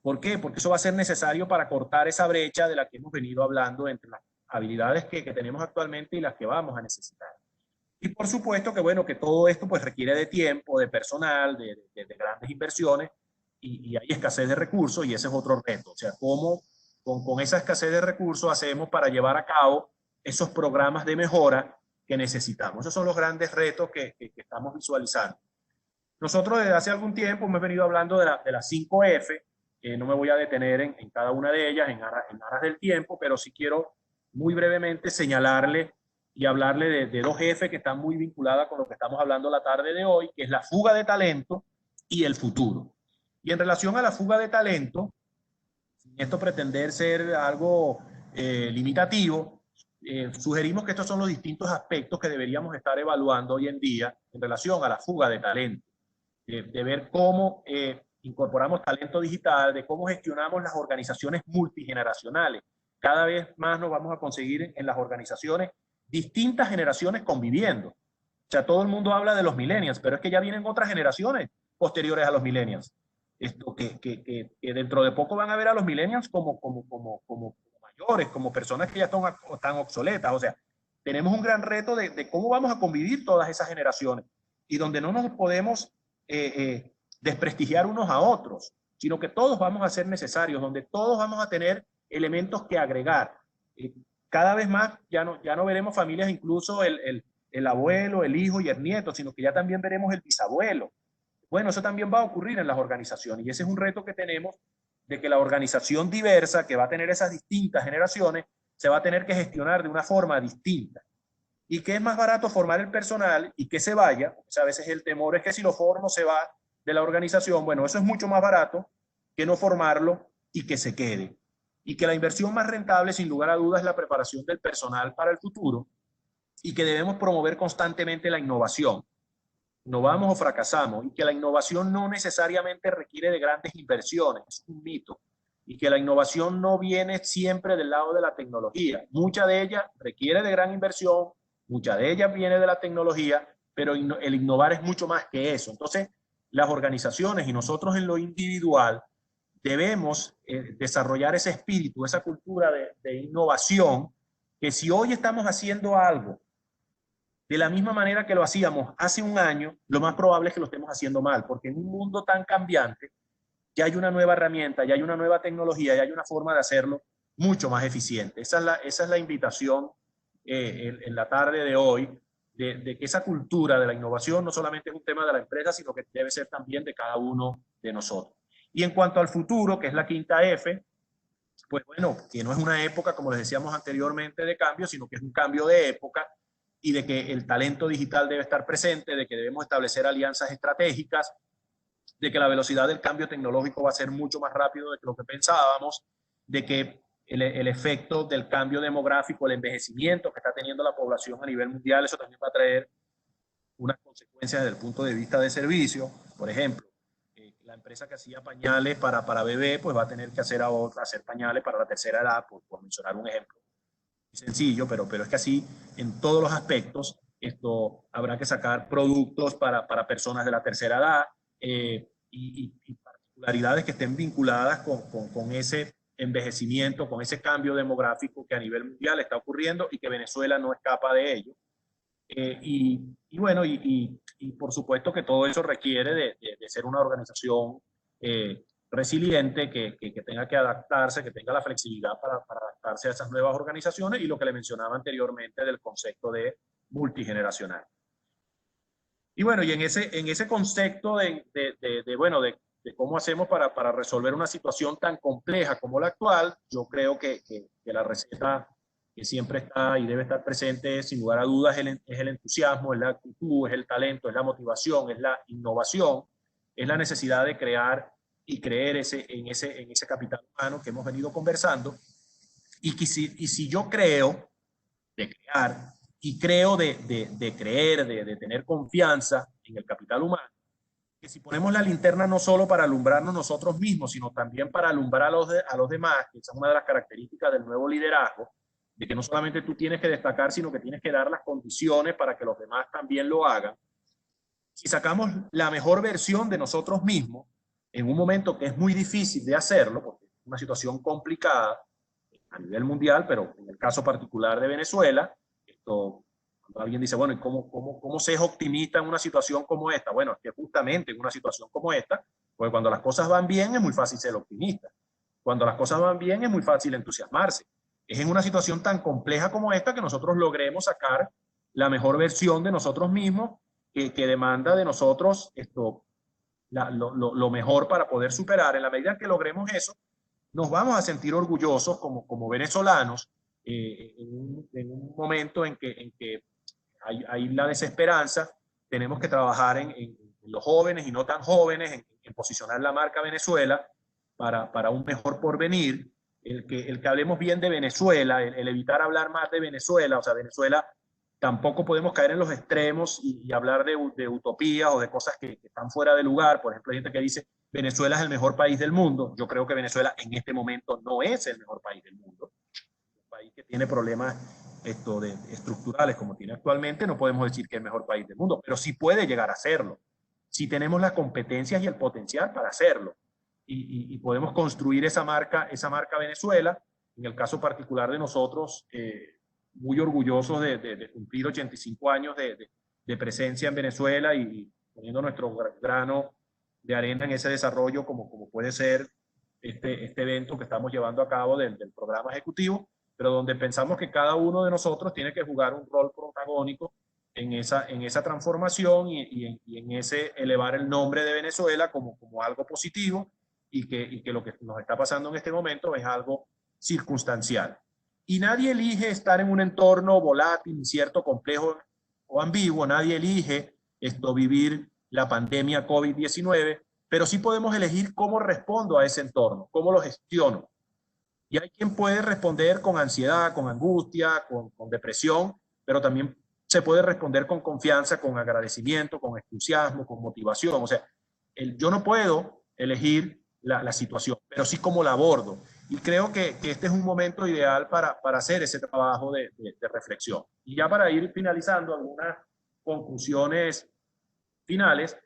D: ¿Por qué? Porque eso va a ser necesario para cortar esa brecha de la que hemos venido hablando entre las habilidades que tenemos actualmente y las que vamos a necesitar. Y por supuesto que, bueno, que todo esto pues requiere de tiempo, de personal, de grandes inversiones y hay escasez de recursos y ese es otro reto. O sea, cómo con esa escasez de recursos hacemos para llevar a cabo esos programas de mejora que necesitamos. Esos son los grandes retos que estamos visualizando. Nosotros desde hace algún tiempo hemos venido hablando de las 5F, no me voy a detener en cada una de ellas en aras del tiempo, pero sí quiero muy brevemente señalarle y hablarle de dos F que están muy vinculadas con lo que estamos hablando la tarde de hoy, que es la fuga de talento y el futuro. Y en relación a la fuga de talento, sin esto pretender ser algo limitativo, sugerimos que estos son los distintos aspectos que deberíamos estar evaluando hoy en día en relación a la fuga de talento, de ver cómo incorporamos talento digital, de cómo gestionamos las organizaciones multigeneracionales. Cada vez más nos vamos a conseguir en las organizaciones distintas generaciones conviviendo. O sea, todo el mundo habla de los millennials, pero es que ya vienen otras generaciones posteriores a los millennials. Esto que dentro de poco van a ver a los millennials como mayores, como personas que ya están obsoletas. O sea, tenemos un gran reto de cómo vamos a convivir todas esas generaciones y donde no nos podemos desprestigiar unos a otros, sino que todos vamos a ser necesarios, donde todos vamos a tener elementos que agregar. Cada vez más ya no veremos familias, incluso el abuelo, el hijo y el nieto, sino que ya también veremos el bisabuelo. Bueno, eso también va a ocurrir en las organizaciones y ese es un reto que tenemos de que la organización diversa, que va a tener esas distintas generaciones, se va a tener que gestionar de una forma distinta. ¿Y qué es más barato formar el personal y que se vaya? O sea, a veces el temor es que si lo formo se va de la organización. Bueno, eso es mucho más barato que no formarlo y que se quede. Y que la inversión más rentable, sin lugar a dudas, es la preparación del personal para el futuro y que debemos promover constantemente la innovación. Innovamos o fracasamos y que la innovación no necesariamente requiere de grandes inversiones, es un mito. Y que la innovación no viene siempre del lado de la tecnología. Mucha de ella requiere de gran inversión, mucha de ella viene de la tecnología, pero el innovar es mucho más que eso. Entonces, las organizaciones y nosotros en lo individual debemos desarrollar ese espíritu, esa cultura de innovación, que si hoy estamos haciendo algo de la misma manera que lo hacíamos hace un año, lo más probable es que lo estemos haciendo mal, porque en un mundo tan cambiante ya hay una nueva herramienta, ya hay una nueva tecnología, ya hay una forma de hacerlo mucho más eficiente. Esa es la invitación en la tarde de hoy, de que esa cultura de la innovación no solamente es un tema de la empresa, sino que debe ser también de cada uno de nosotros. Y en cuanto al futuro, que es la quinta F, pues bueno, que no es una época, como les decíamos anteriormente, de cambio, sino que es un cambio de época y de que el talento digital debe estar presente, de que debemos establecer alianzas estratégicas, de que la velocidad del cambio tecnológico va a ser mucho más rápido de lo que pensábamos, de que el efecto del cambio demográfico, el envejecimiento que está teniendo la población a nivel mundial, eso también va a traer unas consecuencias desde el punto de vista de servicio. Por ejemplo, la empresa que hacía pañales para bebé, pues va a tener que hacer pañales para la tercera edad, por mencionar un ejemplo. Sencillo, pero es que así en todos los aspectos esto habrá que sacar productos para personas de la tercera edad y particularidades que estén vinculadas con ese envejecimiento, con ese cambio demográfico que a nivel mundial está ocurriendo y que Venezuela no escapa de ello. Bueno, por supuesto que todo eso requiere de ser una organización resiliente, que tenga que adaptarse, que tenga la flexibilidad para adaptarse a esas nuevas organizaciones y lo que le mencionaba anteriormente del concepto de multigeneracional. Y bueno, y en ese concepto de de cómo hacemos para resolver una situación tan compleja como la actual, yo creo que la receta que siempre está y debe estar presente, sin lugar a dudas, es el entusiasmo, es la actitud, es el talento, es la motivación, es la innovación, es la necesidad de crear y creer en ese capital humano que hemos venido conversando. Y si yo creo de crear y creo de creer, de tener confianza en el capital humano, que si ponemos la linterna no solo para alumbrarnos nosotros mismos, sino también para alumbrar a los demás, que esa es una de las características del nuevo liderazgo, de que no solamente tú tienes que destacar, sino que tienes que dar las condiciones para que los demás también lo hagan. Si sacamos la mejor versión de nosotros mismos, en un momento que es muy difícil de hacerlo, porque es una situación complicada a nivel mundial, pero en el caso particular de Venezuela, cuando alguien dice, bueno, ¿y cómo se es optimista en una situación como esta? Bueno, es que justamente en una situación como esta, pues cuando las cosas van bien es muy fácil ser optimista. Cuando las cosas van bien es muy fácil entusiasmarse. Es en una situación tan compleja como esta que nosotros logremos sacar la mejor versión de nosotros mismos, que demanda de nosotros lo mejor para poder superar. En la medida en que logremos eso, nos vamos a sentir orgullosos como venezolanos en un momento en que hay la desesperanza. Tenemos que trabajar en los jóvenes y no tan jóvenes, en posicionar la marca Venezuela para un mejor porvenir. El que hablemos bien de Venezuela, el evitar hablar más de Venezuela, o sea, Venezuela, tampoco podemos caer en los extremos y hablar de utopías o de cosas que están fuera de lugar. Por ejemplo, hay gente que dice, Venezuela es el mejor país del mundo. Yo creo que Venezuela en este momento no es el mejor país del mundo. Un país que tiene problemas estructurales como tiene actualmente, no podemos decir que es el mejor país del mundo, pero sí puede llegar a serlo. Si tenemos las competencias y el potencial para hacerlo. Y podemos construir esa marca Venezuela. En el caso particular de nosotros, muy orgullosos de cumplir 85 años de presencia en Venezuela y poniendo nuestro grano de arena en ese desarrollo, como puede ser este evento que estamos llevando a cabo del programa ejecutivo, pero donde pensamos que cada uno de nosotros tiene que jugar un rol protagónico en esa transformación y en ese elevar el nombre de Venezuela como algo positivo y que lo que nos está pasando en este momento es algo circunstancial. Y nadie elige estar en un entorno volátil, incierto, complejo o ambiguo. Nadie elige vivir la pandemia COVID-19, pero sí podemos elegir cómo respondo a ese entorno, cómo lo gestiono. Y hay quien puede responder con ansiedad, con angustia, con depresión, pero también se puede responder con confianza, con agradecimiento, con entusiasmo, con motivación. O sea, yo no puedo elegir la situación, pero sí cómo la abordo. Y creo que este es un momento ideal para hacer ese trabajo de reflexión. Y ya para ir finalizando, algunas conclusiones finales.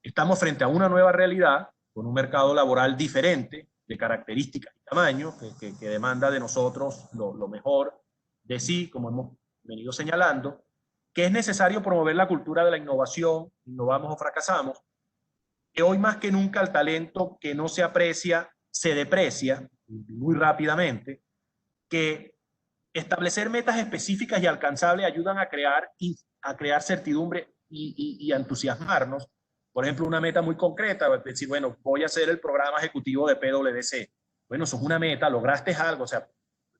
D: Estamos frente a una nueva realidad, con un mercado laboral diferente, de características y tamaño, que demanda de nosotros lo mejor de sí, como hemos venido señalando, que es necesario promover la cultura de la innovación, innovamos o fracasamos, que hoy más que nunca el talento que no se aprecia se deprecia muy rápidamente, que establecer metas específicas y alcanzables ayudan a crear certidumbre y a entusiasmarnos. Por ejemplo, una meta muy concreta, es decir, bueno, voy a hacer el programa ejecutivo de PwC. Bueno, eso es una meta, lograste algo, o sea,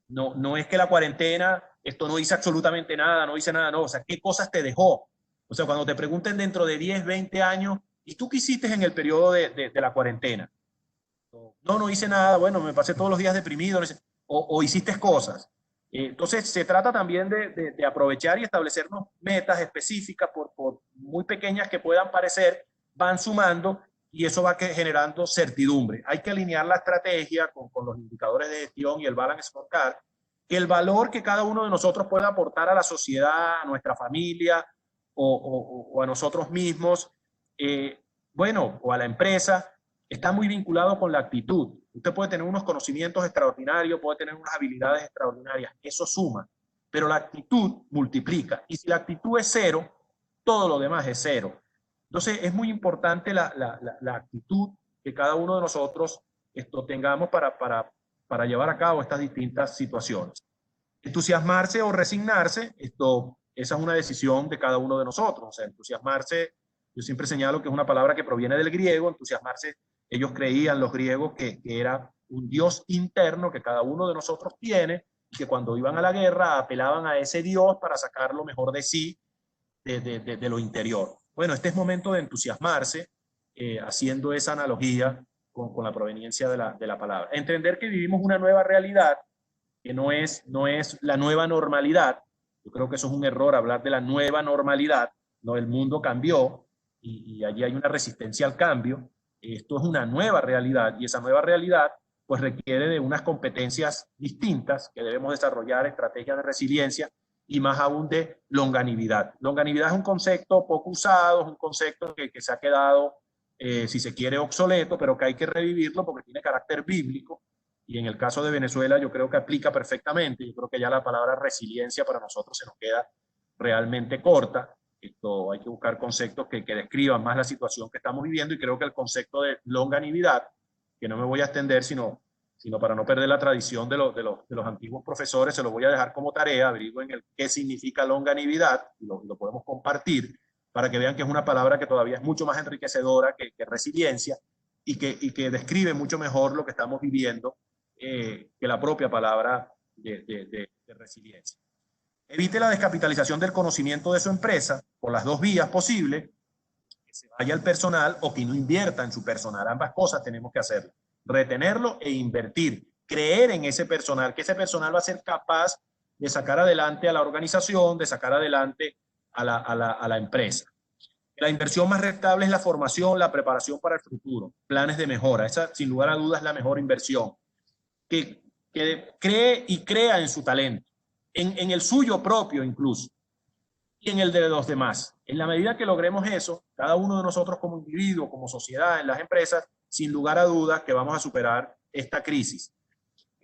D: no es que la cuarentena, esto no hice absolutamente nada, no hice nada, no, o sea, ¿qué cosas te dejó? O sea, cuando te pregunten dentro de 10, 20 años, ¿y tú qué hiciste en el periodo de la cuarentena? No hice nada, bueno, me pasé todos los días deprimido, o hiciste cosas. Entonces, se trata también de aprovechar y establecernos metas específicas, por muy pequeñas que puedan parecer, van sumando y eso va generando certidumbre. Hay que alinear la estrategia con los indicadores de gestión y el balance scorecard, que el valor que cada uno de nosotros pueda aportar a la sociedad, a nuestra familia o a nosotros mismos, o a la empresa, está muy vinculado con la actitud. Usted puede tener unos conocimientos extraordinarios, puede tener unas habilidades extraordinarias, eso suma, pero la actitud multiplica. Y si la actitud es cero, todo lo demás es cero. Entonces es muy importante la actitud que cada uno de nosotros tengamos para llevar a cabo estas distintas situaciones. Entusiasmarse o resignarse, esa es una decisión de cada uno de nosotros. O sea, entusiasmarse Yo siempre señalo que es una palabra que proviene del griego. Entusiasmarse, ellos creían, los griegos, que era un Dios interno que cada uno de nosotros tiene, y que cuando iban a la guerra apelaban a ese Dios para sacar lo mejor de sí, de lo interior. Bueno, este es momento de entusiasmarse, haciendo esa analogía con la proveniencia de la palabra. Entender que vivimos una nueva realidad, que no es la nueva normalidad. Yo creo que eso es un error, hablar de la nueva normalidad. No, el mundo cambió y allí hay una resistencia al cambio. Esto es una nueva realidad, y esa nueva realidad pues requiere de unas competencias distintas que debemos desarrollar, estrategias de resiliencia y más aún de longanimidad. Longanimidad es un concepto poco usado, es un concepto que se ha quedado, si se quiere, obsoleto, pero que hay que revivirlo porque tiene carácter bíblico. Y en el caso de Venezuela yo creo que aplica perfectamente. Yo creo que ya la palabra resiliencia para nosotros se nos queda realmente corta. Esto, hay que buscar conceptos que describan más la situación que estamos viviendo, y creo que el concepto de longanimidad, que no me voy a extender, sino para no perder la tradición de los antiguos profesores, se lo voy a dejar como tarea, averigüen qué significa longanimidad, y lo podemos compartir para que vean que es una palabra que todavía es mucho más enriquecedora que resiliencia, y que describe mucho mejor lo que estamos viviendo que la propia palabra de resiliencia. Evite la descapitalización del conocimiento de su empresa por las dos vías posibles: que se vaya el personal o que no invierta en su personal. Ambas cosas tenemos que hacerlo: retenerlo e invertir, creer en ese personal, que ese personal va a ser capaz de sacar adelante a la organización, de sacar adelante a la empresa. La inversión más rentable es la formación, la preparación para el futuro, planes de mejora. Esa, sin lugar a dudas, es la mejor inversión. Que cree y crea en su talento, en el suyo propio incluso, y en el de los demás. En la medida que logremos eso, cada uno de nosotros como individuo, como sociedad, en las empresas, sin lugar a dudas que vamos a superar esta crisis.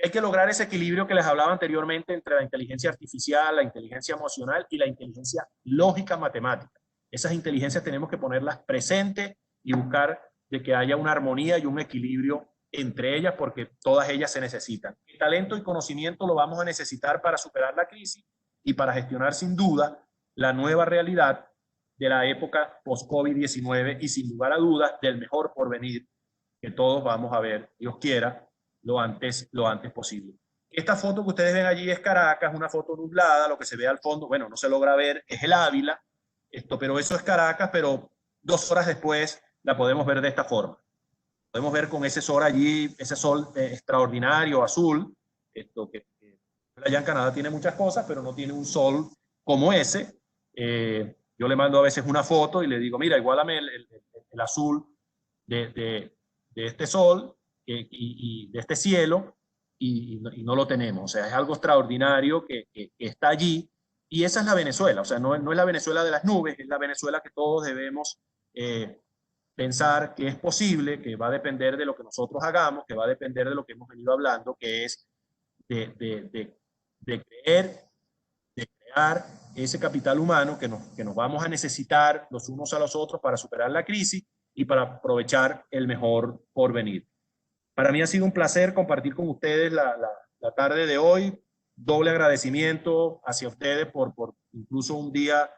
D: Hay que lograr ese equilibrio que les hablaba anteriormente entre la inteligencia artificial, la inteligencia emocional y la inteligencia lógica matemática. Esas inteligencias tenemos que ponerlas presentes y buscar de que haya una armonía y un equilibrio entre ellas, porque todas ellas se necesitan. El talento y conocimiento lo vamos a necesitar para superar la crisis y para gestionar sin duda la nueva realidad de la época post-COVID-19, y sin lugar a dudas del mejor porvenir que todos vamos a ver, Dios quiera, lo antes posible. Esta foto que ustedes ven allí es Caracas, una foto nublada. Lo que se ve al fondo, bueno, no se logra ver, es el Ávila, pero eso es Caracas, pero 2 horas después la podemos ver de esta forma. Podemos ver con ese sol allí, ese sol extraordinario, azul, que allá en Canadá tiene muchas cosas, pero no tiene un sol como ese. Yo le mando a veces una foto y le digo, mira, iguálame el azul de este sol y de este cielo, y no lo tenemos. O sea, es algo extraordinario que está allí, y esa es la Venezuela. O sea, no es la Venezuela de las nubes, es la Venezuela que todos debemos pensar que es posible, que va a depender de lo que nosotros hagamos, que va a depender de lo que hemos venido hablando, que es de creer, de crear ese capital humano que nos vamos a necesitar los unos a los otros para superar la crisis y para aprovechar el mejor porvenir. Para mí ha sido un placer compartir con ustedes la tarde de hoy. Doble agradecimiento hacia ustedes por incluso un día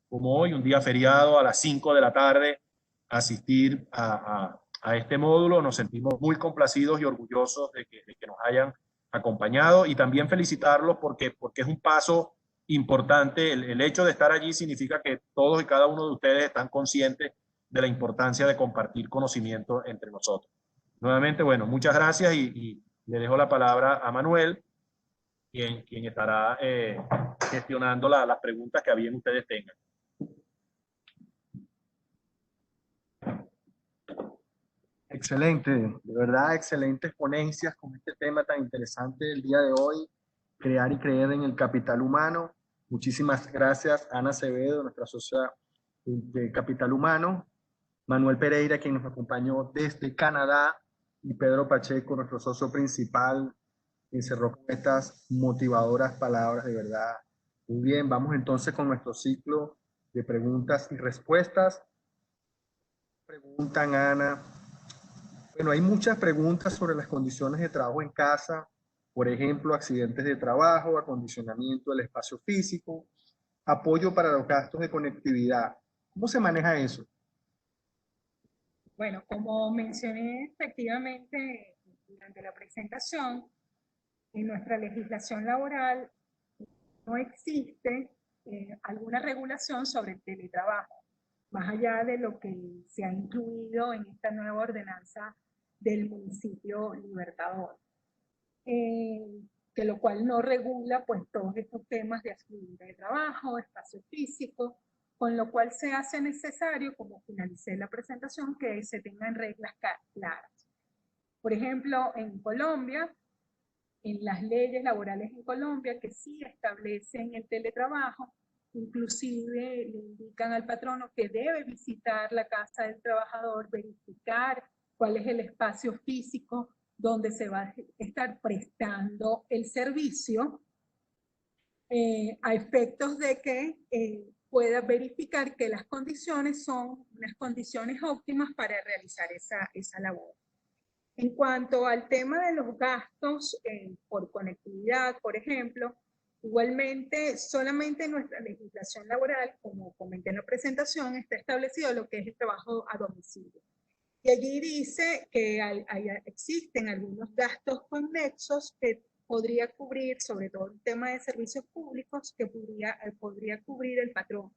D: como hoy, un día feriado, a las 5 de la tarde, asistir a este módulo. Nos sentimos muy complacidos y orgullosos de que nos hayan acompañado, y también felicitarlos porque es un paso importante. El hecho de estar allí significa que todos y cada uno de ustedes están conscientes de la importancia de compartir conocimiento entre nosotros. Nuevamente, bueno, muchas gracias, y le dejo la palabra a Manuel, quien estará gestionando las preguntas que bien ustedes tengan.
A: Excelente, de verdad, excelentes ponencias con este tema tan interesante del día de hoy: crear y creer en el capital humano. Muchísimas gracias, Ana Acevedo, nuestra socia de Capital Humano, Manuel Pereira, quien nos acompañó desde Canadá, y Pedro Pacheco, nuestro socio principal, quien cerró con estas motivadoras palabras. De verdad, muy bien. Vamos entonces con nuestro ciclo de preguntas y respuestas. Preguntan, Ana. Bueno, hay muchas preguntas sobre las condiciones de trabajo en casa, por ejemplo, accidentes de trabajo, acondicionamiento del espacio físico, apoyo para los gastos de conectividad. ¿Cómo se maneja eso?
B: Bueno, como mencioné efectivamente durante la presentación, en nuestra legislación laboral no existe alguna regulación sobre el teletrabajo, más allá de lo que se ha incluido en esta nueva ordenanza del municipio Libertador, que lo cual no regula pues todos estos temas de actividad de trabajo, espacio físico, con lo cual se hace necesario, como finalicé la presentación, que se tengan reglas claras. Por ejemplo, en Colombia, en las leyes laborales en Colombia que sí establecen el teletrabajo, inclusive le indican al patrono que debe visitar la casa del trabajador, verificar cuál es el espacio físico donde se va a estar prestando el servicio, a efectos de que pueda verificar que las condiciones son unas condiciones óptimas para realizar esa labor. En cuanto al tema de los gastos por conectividad, por ejemplo, igualmente solamente en nuestra legislación laboral, como comenté en la presentación, está establecido lo que es el trabajo a domicilio. Y allí dice que existen algunos gastos conexos que podría cubrir, sobre todo el tema de servicios públicos, que podría cubrir el patrón.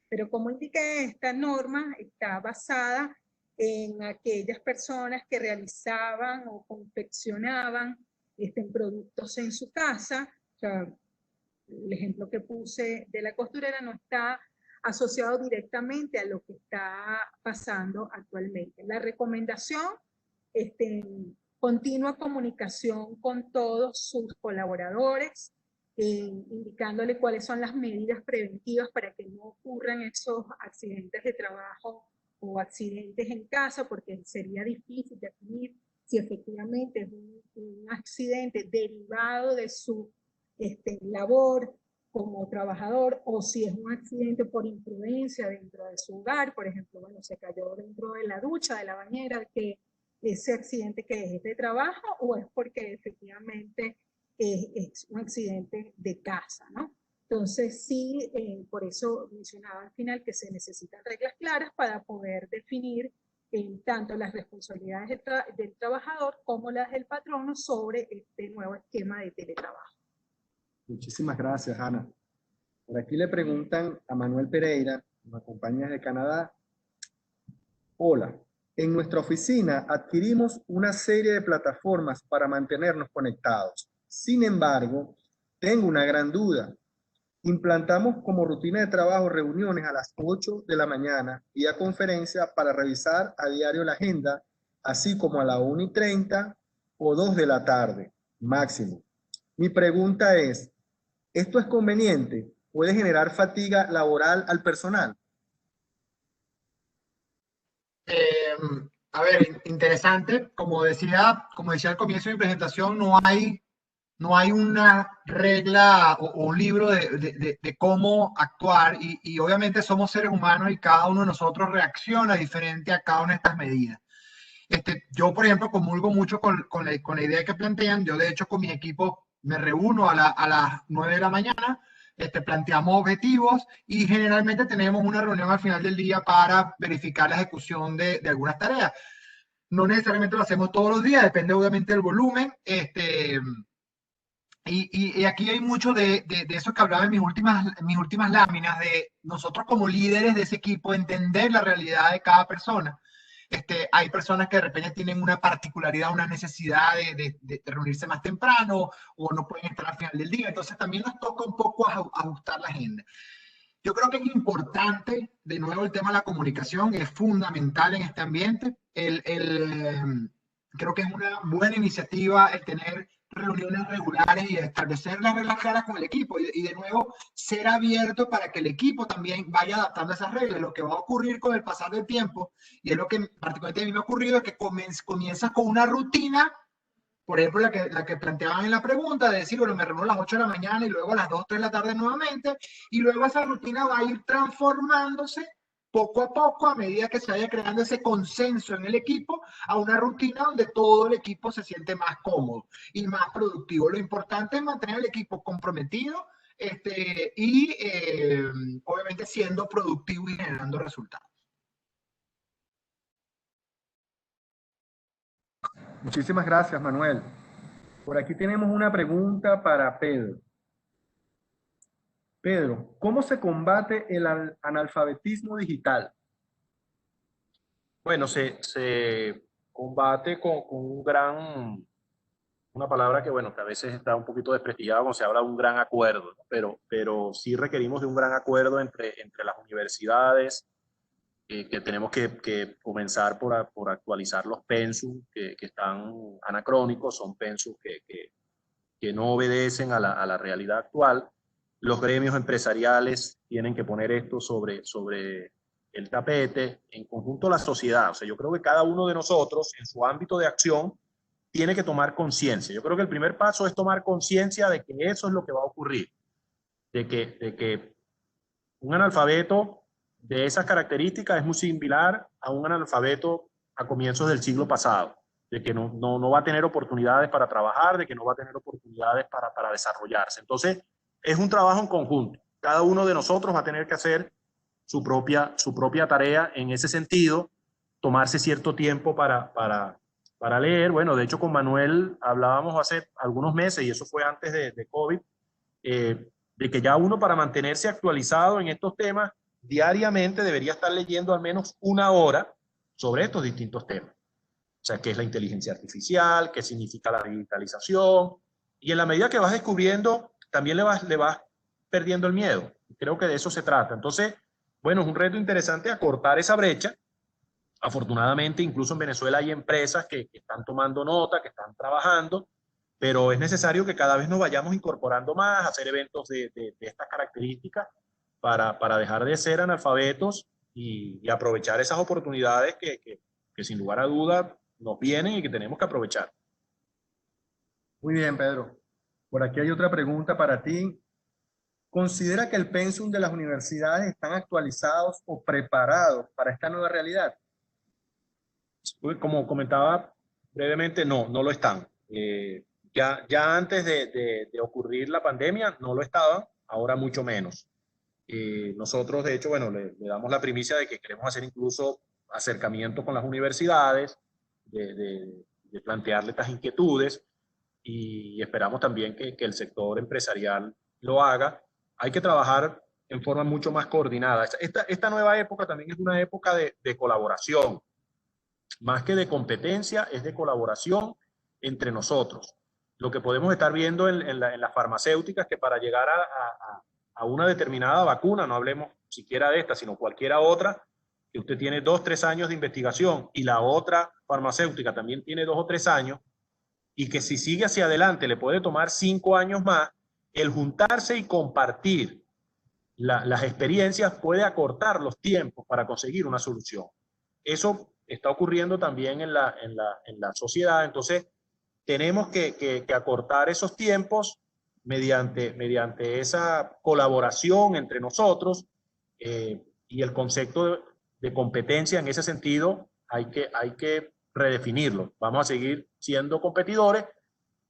B: Pero como indiqué, esta norma está basada en aquellas personas que realizaban o confeccionaban productos en su casa. O sea, el ejemplo que puse de la costurera no está asociado directamente a lo que está pasando actualmente. La recomendación, continua comunicación con todos sus colaboradores, indicándole cuáles son las medidas preventivas para que no ocurran esos accidentes de trabajo o accidentes en casa, porque sería difícil definir si efectivamente es un accidente derivado de su labor como trabajador, o si es un accidente por imprudencia dentro de su hogar, por ejemplo, bueno, se cayó dentro de la ducha, de la bañera, que ese accidente que es de trabajo, o es porque efectivamente es un accidente de casa, ¿no? Entonces sí, por eso mencionaba al final que se necesitan reglas claras para poder definir tanto las responsabilidades del trabajador como las del patrono sobre este nuevo esquema de teletrabajo.
A: Muchísimas gracias, Ana. Por aquí le preguntan a Manuel Pereira, que nos acompaña de Canadá. Hola, en nuestra oficina adquirimos una serie de plataformas para mantenernos conectados. Sin embargo, tengo una gran duda. Implantamos como rutina de trabajo reuniones a las 8 de la mañana, vía conferencia, para revisar a diario la agenda, así como a la 1:30 o 2 de la tarde, máximo. Mi pregunta es, ¿esto es conveniente? ¿Puede generar fatiga laboral al personal?
C: A ver, interesante. Como decía al comienzo de mi presentación, no hay una regla o un libro de cómo actuar y obviamente somos seres humanos y cada uno de nosotros reacciona diferente a cada una de estas medidas. Yo, por ejemplo, comulgo mucho con la idea que plantean. Yo, de hecho, con mi equipo me reúno a las 9 de la mañana, planteamos objetivos y generalmente tenemos una reunión al final del día para verificar la ejecución de algunas tareas. No necesariamente lo hacemos todos los días, depende obviamente del volumen. Y aquí hay mucho de eso que hablaba en mis últimas láminas, de nosotros como líderes de ese equipo, entender la realidad de cada persona. Hay personas que de repente tienen una particularidad, una necesidad de reunirse más temprano o no pueden estar al final del día. Entonces también nos toca un poco ajustar la agenda. Yo creo que es importante, de nuevo, el tema de la comunicación es fundamental en este ambiente. Creo que es una buena iniciativa el tener reuniones regulares y establecer las reglas claras con el equipo y de nuevo ser abierto para que el equipo también vaya adaptando esas reglas. Lo que va a ocurrir con el pasar del tiempo, y es lo que particularmente a mí me ha ocurrido, es que comienzas con una rutina, por ejemplo, la que planteaban en la pregunta, de decir, bueno, me reúno a las 8 de la mañana y luego a las 2, 3 de la tarde nuevamente, y luego esa rutina va a ir transformándose poco a poco a medida que se vaya creando ese consenso en el equipo a una rutina donde todo el equipo se siente más cómodo y más productivo. Lo importante es mantener el equipo comprometido y obviamente siendo productivo y generando resultados.
A: Muchísimas gracias, Manuel. Por aquí tenemos una pregunta para Pedro. Pedro, ¿cómo se combate el analfabetismo digital?
D: Bueno, se combate con una palabra que, bueno, que a veces está un poquito desprestigiada cuando se habla de un gran acuerdo, ¿no? Pero sí requerimos de un gran acuerdo entre las universidades, que tenemos que comenzar por actualizar los pensum que están anacrónicos, son pensum que no obedecen a la realidad actual. Los gremios empresariales tienen que poner esto sobre el tapete, en conjunto la sociedad. O sea, yo creo que cada uno de nosotros en su ámbito de acción tiene que tomar conciencia. Yo creo que el primer paso es tomar conciencia de que eso es lo que va a ocurrir, de que un analfabeto de esas características es muy similar a un analfabeto a comienzos del siglo pasado, de que no va a tener oportunidades para trabajar, de que no va a tener oportunidades para desarrollarse. Entonces, es un trabajo en conjunto. Cada uno de nosotros va a tener que hacer su propia tarea en ese sentido, tomarse cierto tiempo para leer. Bueno, de hecho con Manuel hablábamos hace algunos meses, y eso fue antes de COVID, de que ya uno, para mantenerse actualizado en estos temas, diariamente debería estar leyendo al menos 1 hora sobre estos distintos temas. O sea, qué es la inteligencia artificial, qué significa la digitalización, y en la medida que vas descubriendo, también le vas perdiendo el miedo. Creo que de eso se trata. Entonces, bueno, es un reto interesante acortar esa brecha. Afortunadamente, incluso en Venezuela hay empresas que están tomando nota, que están trabajando, pero es necesario que cada vez nos vayamos incorporando más, hacer eventos de estas características para dejar de ser analfabetos y aprovechar esas oportunidades que sin lugar a duda nos vienen y que tenemos que aprovechar.
A: Muy bien, Pedro. Por aquí hay otra pregunta para ti. ¿Considera que el pensum de las universidades están actualizados o preparados para esta nueva realidad?
D: Como comentaba brevemente, no lo están. Ya antes de ocurrir la pandemia no lo estaban, ahora mucho menos. Nosotros, de hecho, bueno, le damos la primicia de que queremos hacer incluso acercamiento con las universidades, de plantearle estas inquietudes, y esperamos también que el sector empresarial lo haga. Hay que trabajar en forma mucho más coordinada. Esta nueva época también es una época de colaboración. Más que de competencia, es de colaboración entre nosotros. Lo que podemos estar viendo en las farmacéuticas, que para llegar a una determinada vacuna, no hablemos siquiera de esta, sino cualquiera otra, que usted tiene 2 o 3 años de investigación y la otra farmacéutica también tiene 2 o 3 años, y que si sigue hacia adelante le puede tomar 5 años más, el juntarse y compartir las experiencias puede acortar los tiempos para conseguir una solución. Eso está ocurriendo también en la sociedad. Entonces, tenemos que acortar esos tiempos mediante esa colaboración entre nosotros, y el concepto de competencia en ese sentido hay que redefinirlo. Vamos a seguir siendo competidores,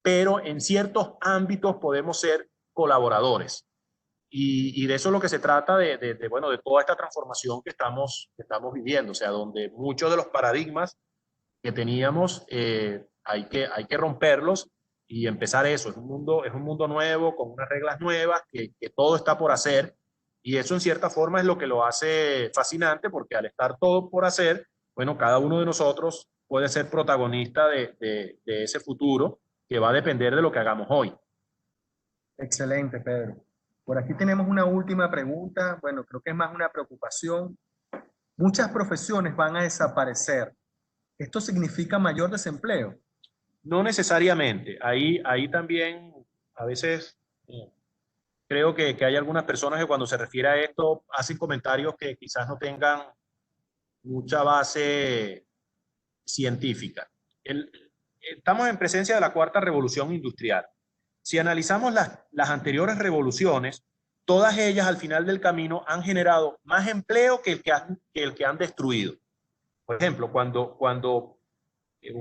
D: pero en ciertos ámbitos podemos ser colaboradores. Y de eso es lo que se trata bueno, de toda esta transformación que estamos viviendo, o sea, donde muchos de los paradigmas que teníamos hay que romperlos y empezar eso. Es un mundo nuevo, con unas reglas nuevas, que todo está por hacer, y eso en cierta forma es lo que lo hace fascinante, porque al estar todo por hacer, bueno, cada uno de nosotros puede ser protagonista de ese futuro, que va a depender de lo que hagamos hoy.
A: Excelente, Pedro. Por aquí tenemos una última pregunta. Bueno, creo que es más una preocupación. Muchas profesiones van a desaparecer. ¿Esto significa mayor desempleo?
D: No necesariamente. Ahí también a veces creo que hay algunas personas que cuando se refiere a esto hacen comentarios que quizás no tengan mucha base científica. Estamos en presencia de la 4ª revolución industrial. Si analizamos las anteriores revoluciones, todas ellas al final del camino han generado más empleo que el que han destruido. Por ejemplo, cuando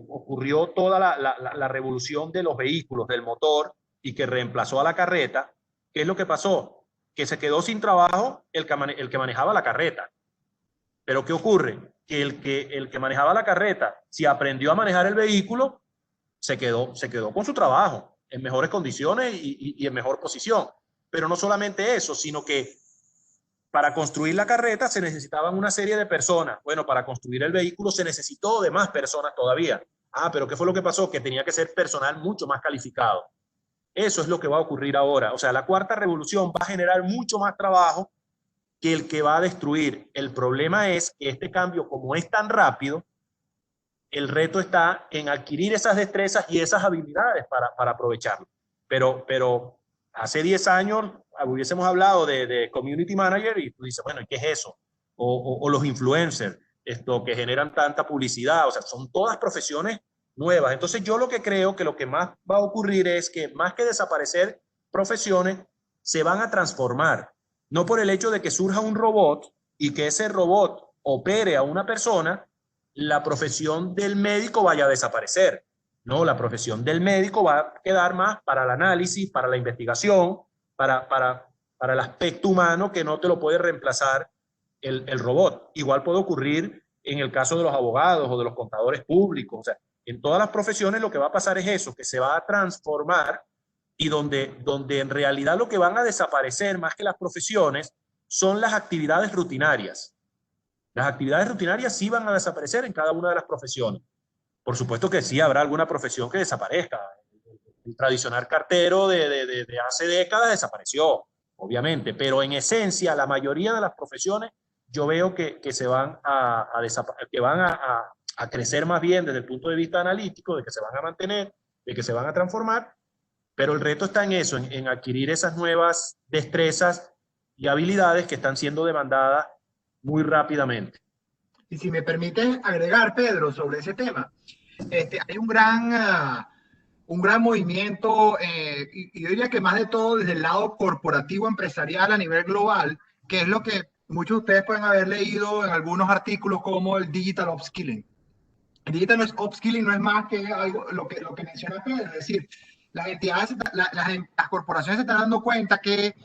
D: ocurrió toda la revolución de los vehículos, del motor, y que reemplazó a la carreta, ¿qué es lo que pasó? Que se quedó sin trabajo el que manejaba la carreta. Pero ¿qué ocurre? Que el que manejaba la carreta, si aprendió a manejar el vehículo, se quedó con su trabajo en mejores condiciones y en mejor posición. Pero no solamente eso, sino que para construir la carreta se necesitaban una serie de personas. Bueno, para construir el vehículo se necesitó de más personas todavía. Ah, pero ¿qué fue lo que pasó? Que tenía que ser personal mucho más calificado. Eso es lo que va a ocurrir ahora. O sea, la cuarta revolución va a generar mucho más trabajo que el que va a destruir. El problema es que este cambio, como es tan rápido, el reto está en adquirir esas destrezas y esas habilidades para aprovecharlo. Pero hace 10 años hubiésemos hablado de community manager y tú dices, bueno, ¿y qué es eso? O los influencers, que generan tanta publicidad, o sea, son todas profesiones nuevas. Entonces yo lo que creo que lo que más va a ocurrir es que más que desaparecer profesiones, se van a transformar. No por el hecho de que surja un robot y que ese robot opere a una persona, la profesión del médico vaya a desaparecer. No, la profesión del médico va a quedar más para el análisis, para la investigación, para el aspecto humano que no te lo puede reemplazar el robot. Igual puede ocurrir en el caso de los abogados o de los contadores públicos. O sea, en todas las profesiones lo que va a pasar es eso, que se va a transformar y donde en realidad lo que van a desaparecer más que las profesiones son las actividades rutinarias. Las actividades rutinarias sí van a desaparecer en cada una de las profesiones. Por supuesto que sí habrá alguna profesión que desaparezca. El tradicional cartero de hace décadas desapareció, obviamente, pero en esencia la mayoría de las profesiones yo veo que se van a crecer más bien desde el punto de vista analítico, de que se van a mantener, de que se van a transformar, pero el reto está en eso, en adquirir esas nuevas destrezas y habilidades que están siendo demandadas muy rápidamente.
C: Y si me permites agregar, Pedro, sobre ese tema, hay un gran movimiento, y yo diría que más de todo desde el lado corporativo empresarial a nivel global, que es lo que muchos de ustedes pueden haber leído en algunos artículos como el Digital Upskilling. El Digital Upskilling no es más que algo, lo que menciona Pedro, es decir, las entidades, las corporaciones se están dando cuenta que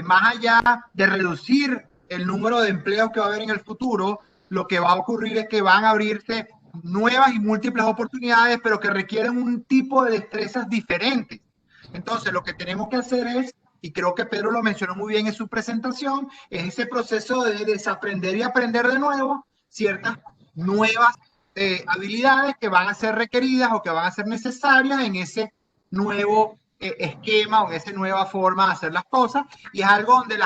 C: más allá de reducir el número de empleos que va a haber en el futuro, lo que va a ocurrir es que van a abrirse nuevas y múltiples oportunidades, pero que requieren un tipo de destrezas diferentes. Entonces, lo que tenemos que hacer es, y creo que Pedro lo mencionó muy bien en su presentación, es ese proceso de desaprender y aprender de nuevo ciertas nuevas habilidades que van a ser requeridas o que van a ser necesarias en ese nuevo esquema o en esa nueva forma de hacer las cosas, y es algo donde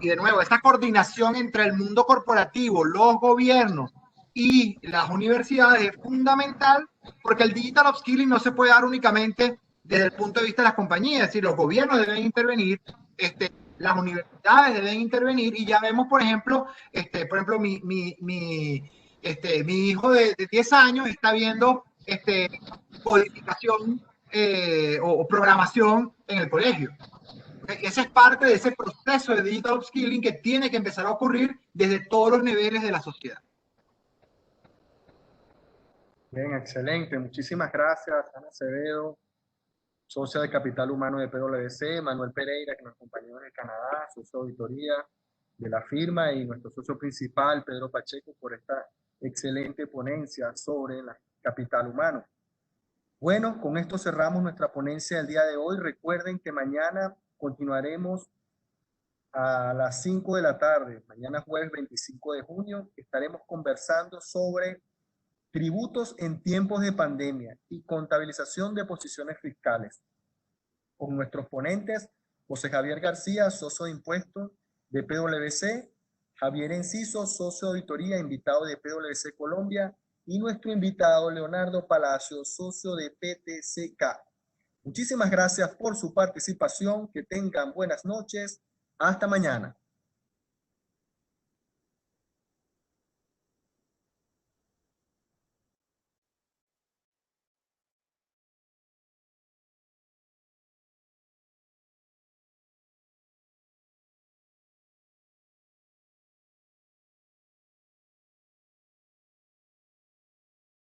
C: y de nuevo, esta coordinación entre el mundo corporativo, los gobiernos y las universidades es fundamental, porque el digital upskilling no se puede dar únicamente desde el punto de vista de las compañías, es decir, los gobiernos deben intervenir, las universidades deben intervenir, y ya vemos, por ejemplo, mi hijo de 10 años está viendo codificación o programación en el colegio. Esa es parte de ese proceso de digital upskilling que tiene que empezar a ocurrir desde todos los niveles de la sociedad.
A: Bien, excelente. Muchísimas gracias, Ana Acevedo, socia de Capital Humano de PwC, Manuel Pereira, que nos acompañó desde Canadá, socio de auditoría de la firma, y nuestro socio principal, Pedro Pacheco, por esta excelente ponencia sobre el capital humano. Bueno, con esto cerramos nuestra ponencia del día de hoy. Recuerden que mañana continuaremos a las 5 de la tarde. Mañana jueves 25 de junio estaremos conversando sobre tributos en tiempos de pandemia y contabilización de posiciones fiscales, con nuestros ponentes José Javier García, socio de impuestos de PwC, Javier Enciso, socio de auditoría, invitado de PwC Colombia, y nuestro invitado Leonardo Palacio, socio de PTCK. Muchísimas gracias por su participación, que tengan buenas noches, hasta mañana.